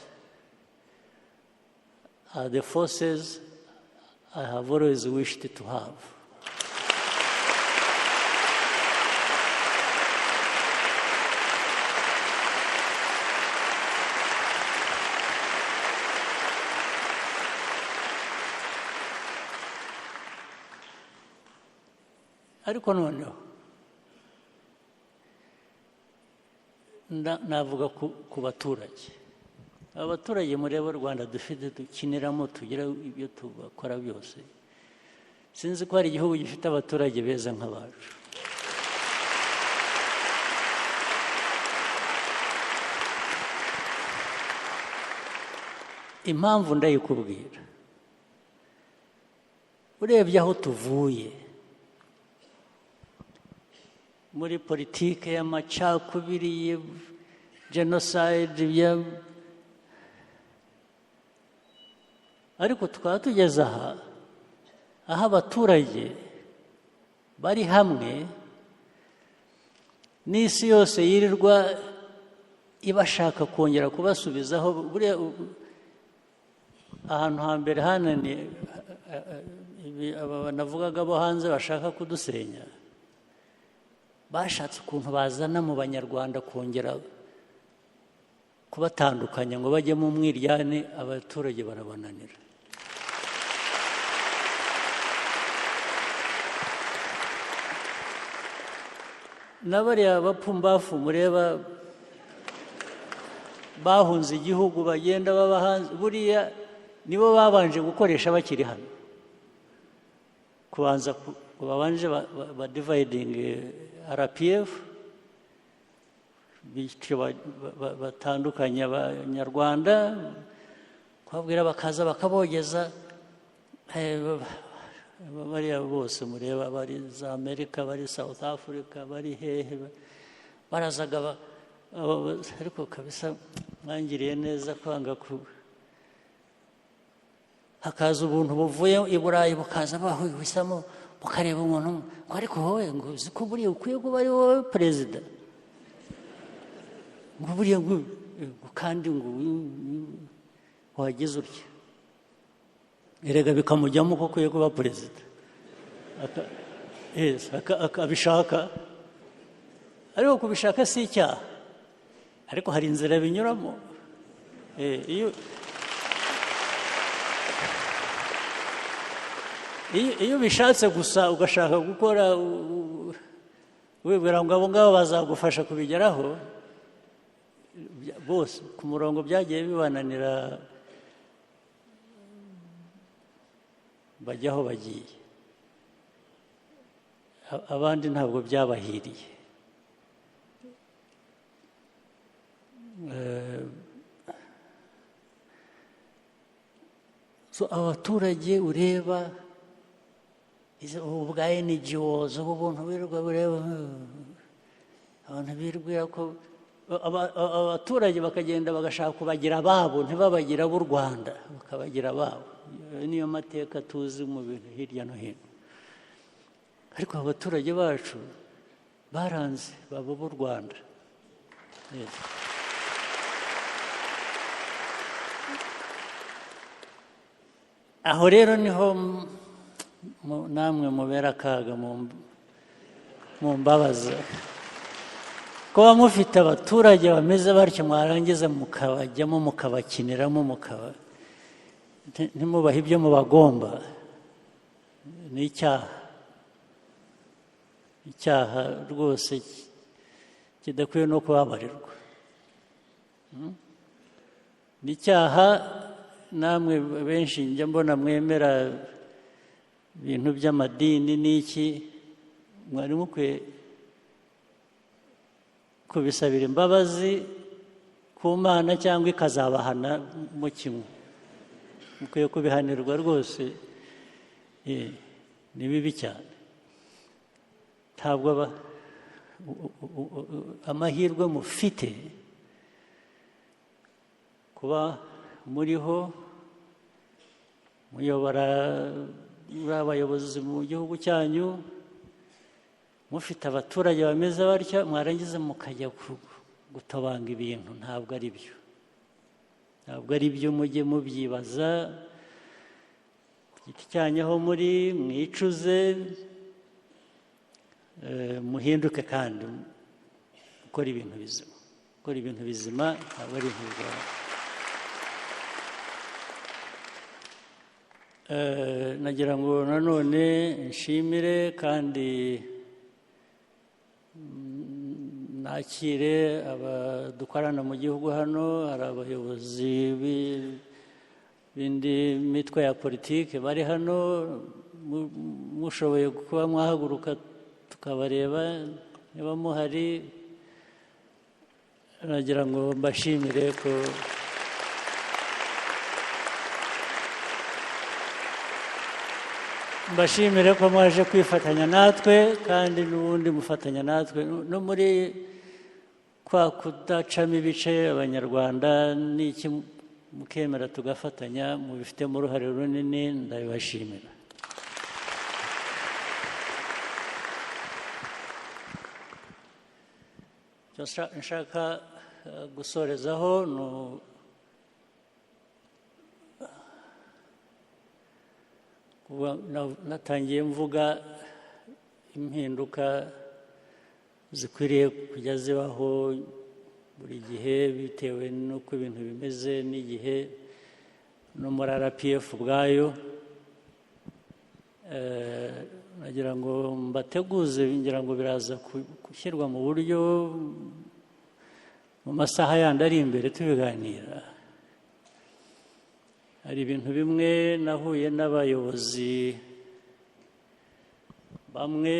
are the forces I have always wished to have. Ariko noneho navuga ku baturage abaturage mureba u Rwanda dufite dukiniramo tugira ibyo tubakora byose sinzi ko hari igihugu gifite abaturage beza nk'abacu. Impamvu ndayikubwira urebye aho tuvuye muri politike y'amacakubiri genocide ariko tukaba tugeze aho abaturage bari hamwe n'isi yose yirirwa ibashaka kongera kubasubizaho buriya ahantu hambere hananiye aba navugaga bo hanze bashaka kudusenya bashatse ukuntu bazana mu banyarwanda kongera kubatandukanya ngo bajye mu mwiryane abaturage barabananira. N'abariya bapfumbafu mureba bahunze igihugu bagenda baba hanze buriya nibo babanje gukoresha bakiri hano kubanza babanje ba dividing RPF bityo batandukanya abanyarwanda kwabwira bakaza bakabogeza bariya bose mureba bari za Amerika bari South Africa bari hehe barazaga ariko kabisa mwangiriye neza kwanga hakaza ubuntu buvuye i Burayi bukaza bahisamo ukareba umuntu ngo ariko wowe ngo uzi ko buriya ukwiye kuba ari wowe perezida ngo buriya ngo kandi ngo wagize utya erega bikamujyamo ko ukwiye kuba perezida akabishaka ariko kubishaka si icyaha ariko hari inzira binyuramo iyo bishatse gusa ugashaka gukora wibwira ngo abo ngabo bazagufasha kubigeraho bose ku murongo byagiye bibananira bajya aho bagiye abandi ntabwo byabahiriye so abaturage ureba ubu bwa NGOs ubuntu birirwa bureba abantu birwira ko abaturage bakagenda bagashaka kubagira ababo ntibabagire ab'u Rwanda bakabagira ababo niyo mateka tuzi mu bintu hirya no hino ariko abaturage bacu baranze baba b'u Rwanda aho rero niho namwe mubera akaga mu mbabaza kuba mufite abaturage bameze batyo mwarangiza mukabajyamo mukabakiniramo ntimubahe ibyo mubagomba ni icyaha rwose kidakwiye no kubabarirwa ni icyaha namwe benshi njya mbona mwemera ibintu by'amadini n'iki mwari mukwiye kubisabira imbabazi ku Mana cyangwa ikazabahana mu kimwe mukwiye kubihanirwa rwose ni bibi cyane ntabwo amahirwe mufite kuba muriho muyobora abayobozi mu gihugu cyanyu mufite abaturage bameze batya mwarangiza mukajya gutobanga ibintu ntabwo ari byo mujye mubyibaza ku giti cyanyu aho muri mwicuze muhinduke kandi gukora ibintu bizima ntabwo ari ibintu bigora nagira ngo nanone nshimire kandi nakire abadukorana mu gihugu hano hari abayobozi b'indi mitwe ya politiki bari hano mushoboye kuba mwahaguruka tukabareba niba muhari nagira ngo mbashimire ko mwaje kwifatanya natwe kandi n'ubundi mufatanya natwe no muri kwa kudacamo ibice abanyarwanda n'iki mukemera tugafatanya mubifitemo uruhare runini ndabibashimira nshaka gusorezaho natangiye mvuga impinduka zikwiriye kujya zibaho buri gihe bitewe n'uko ibintu bimeze n'igihe no muri RPF ubwayo nagira ngo mbateguze ngira ngo biraza gushyirwa mu buryo mu masaha yandi ari imbere tubiganira hari ibintu bimwe nahuye n'abayobozi bamwe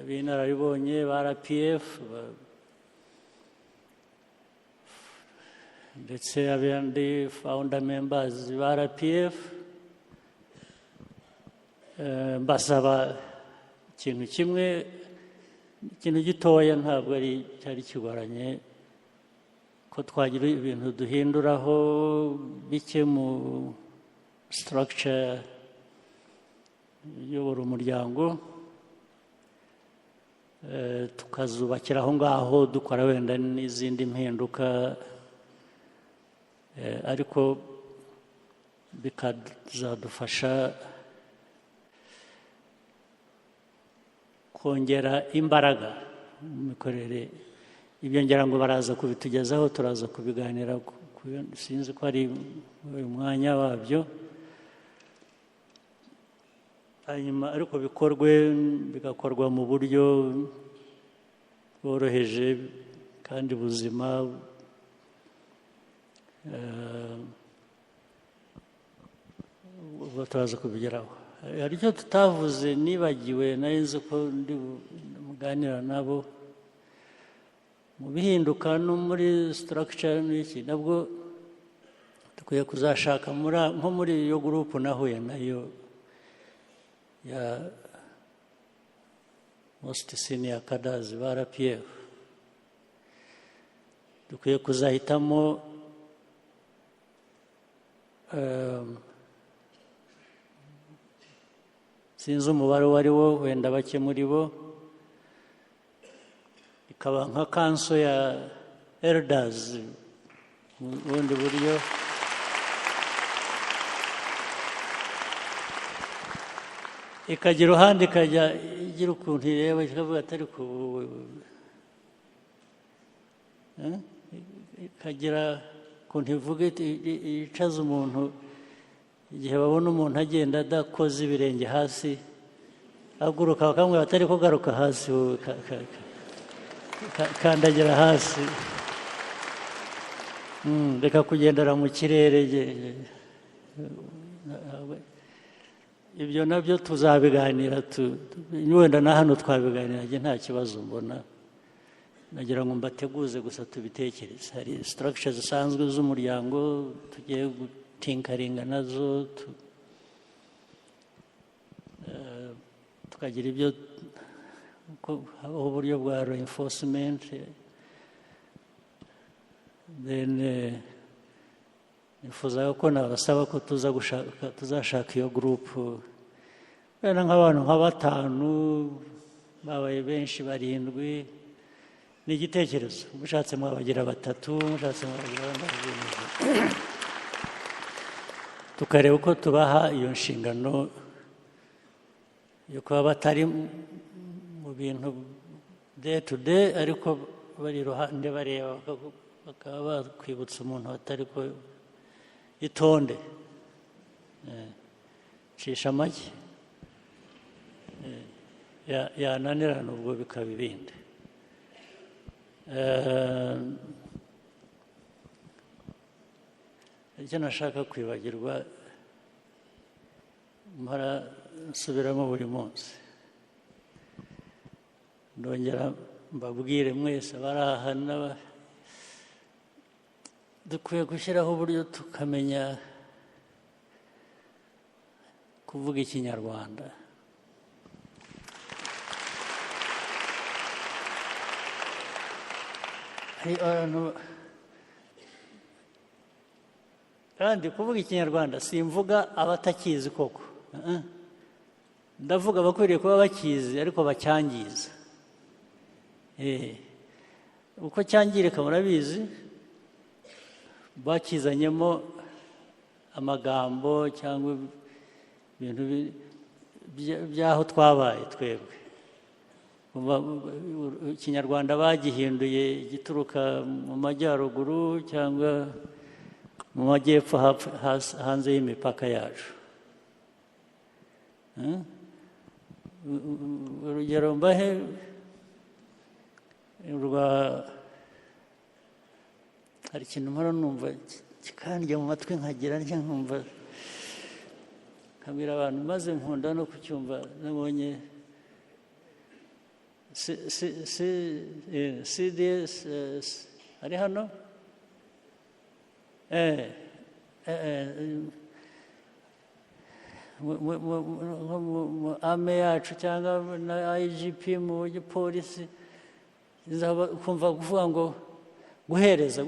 b'inararibonye ba RPF ndetse abandi founder members ba RPF mbasaba ikintu kimwe ikintu gitoya ntabwo cyari kigoranye ko twagira ibintu duhinduraho bike mu structure iyobora umuryango tukazubakira aho ngaho dukora wenda n'izindi mpinduka ariko bikazadufasha kongera imbaraga mu mikorere ibyo ngira ngo baraza kubitugezaho turaza kubiganira sinzi ko ari uyu mwanya wabyo hanyuma ariko bigakorwa mu buryo bworoheje kandi buzima, turaza kubigeraho. Hari icyo tutavuze nibagiwe, nari nzi ko ndi muganira nabo mu bihinduka no muri structure n'iki, nabwo dukwiye kuzashaka nko muri iyo gurupu nahuye nayo ya most senior cadres ba RPF, dukwiye kuzahitamo sinzi umubare uwo ari wo, wenda bake muri bo, ikaba nka kanso ya elders mu bundi buryo, ikagira uruhande ikajya igira ukuntu ireba ikavuga atari ku ikagira ukuntu ivuga yicaza umuntu igihe babona umuntu agenda adakoze ibirenge hasi, aguruka bakamubwira atari kugaruka hasi, wowe kandagira hasi, reka kugendera mu kirere. Ibyo nabyo tuzabiganira, wenda na hano twabiganira, nta kibazo mbona, nagira ngo mbateguze gusa tubitekereze. Hari structure zisanzwe z'umuryango tugiye gutinkaringa nazo, tukagira ibyo habaho uburyo bwa reinforcement, then nifuza ko nabasaba ko tuzashaka iyo gurupu wenda nk'abantu nka 5, babaye benshi 7, ni igitekerezo, mushatse mwabagira 3, mushatse mwabagira 7, tukareba uko tubaha iyo nshingano yo kuba batari mu bintu day to day, ariko bari iruhande bareba, bakaba bakwibutsa umuntu atari ko itonde, cisha make, yananirana ubwo bikaba ibindi. Icyo nashaka kwibagirwa mpora nsubiramo buri munsi, ndongera mbabwire mwese abari aha, dukwiye gushyiraho uburyo tukamenya kuvuga Ikinyarwanda. Kandi kuvuga Ikinyarwanda simvuga abatakizi koko, ndavuga abakwiriye kuba bakizi ariko bacyangiza. Uko cyangirika murabizi, bakizanyemo amagambo cyangwa ibintu by'aho twabaye twebwe. Ikinyarwanda bagihinduye gituruka mu majyaruguru cyangwa mu majyepfo hanze y'imipaka yacu. Urugero mbahe hari ikintu mpora numva kikandya mu matwi nkagira ntya nkumva, nkabwira abantu maze nkunda no kucyumva, nabonye CDS ari hano, mu ame yacu cyangwa na IGP mu gipolisi, kumva kuvuga ngo guhereza,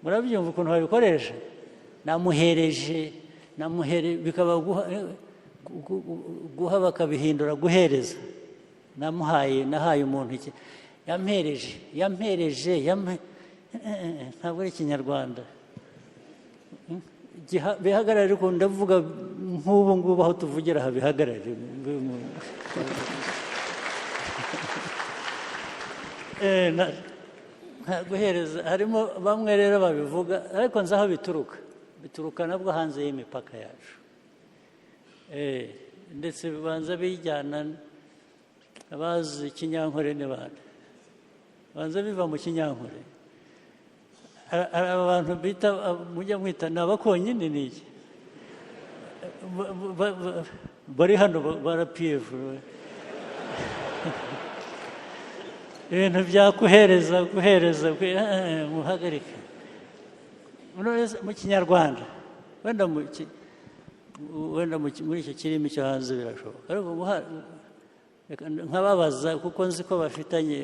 murabyumva ukuntu babikoresha, namuhereje, bikaba guha bakabihindura guhereza, nahaye umuntu iki, yampereje, ntabwo ari Ikinyarwanda. Bihagarare, ariko ndavuga nk'ubu ngubu aho tuvugira aha bihagarare. Guhereza, harimo bamwe rero babivuga, ariko nzi aho bituruka nabwo hanze y'imipaka yacu. ndetse bibanza bijyana abazi ikinyankore n'abandi banza biva mu kinyankore. Hari abantu bita mujya mwita ni abakonyine ni iki bari hano barapiyevu ibintu byakuhereza muhagarike mu kinyarwanda wenda muri icyo kirimi cyo hanze birashoboka ariko nkababaza kuko nzi ko bafitanye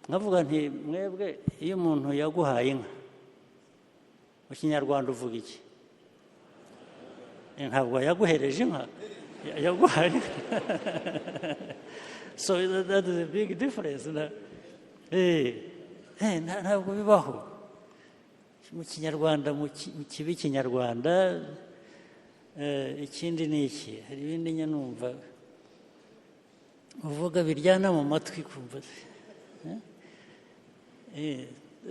nkavuga nti mwebwe iyo umuntu yaguhaye inka mu kinyarwanda uvuga iki? Ntabwo yaguhereje inka yaguhaye inka. So that is a big difference. Ntabwo bibaho mu kinyarwanda mu kibi kinyarwanda. Ikindi ni iki hari ibindi nyanumva uvuga biryana mu matwi kumva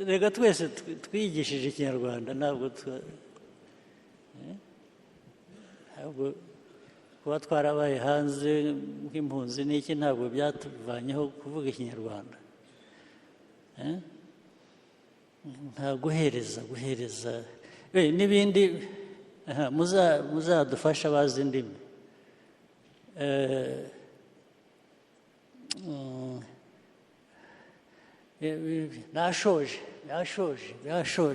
rega twese twigishije ikinyarwanda ntabwo kuba twarabaye hanze nk'impunzi n'iki ntabwo byatuvanyeho kuvuga ikinyarwanda. Nta guhereza n'ibindi muzadufasha bazi indimi. Nashoje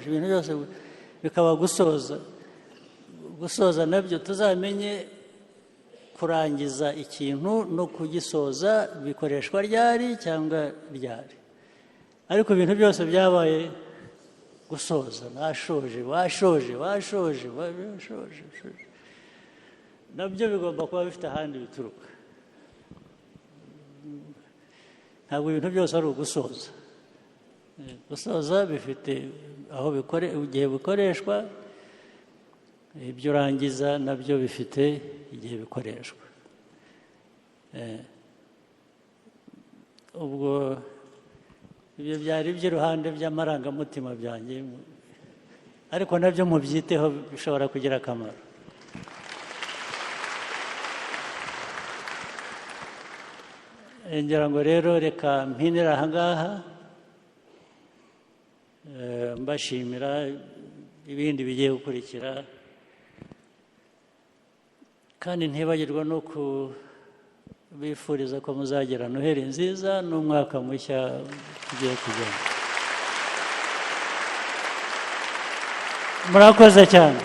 ibintu byose bikaba gusoza nabyo tuzamenye kurangiza ikintu no kugisoza bikoreshwa ryari cyangwa ryari, ariko ibintu byose byabaye gusoza washoje nabyo bigomba kuba bifite ahandi bituruka. Ntabwo ibintu byose ari ugusoza. Gusoza bifite aho igihe bikoreshwa, ibyo urangiza nabyo bifite igihe bikoreshwa. Ubwo ibyo byari iby'iruhande by'amarangamutima byanjye, ariko nabyo mubyiteho bishobora kugira akamaro. Ngira ngo rero reka mpinire aha ngaha mbashimira ibindi bigiye gukurikira, kandi ntibagirwa no kubifuriza ko muzagira Noheli nziza n'umwaka mushya tugiye kujyana. Murakoze cyane.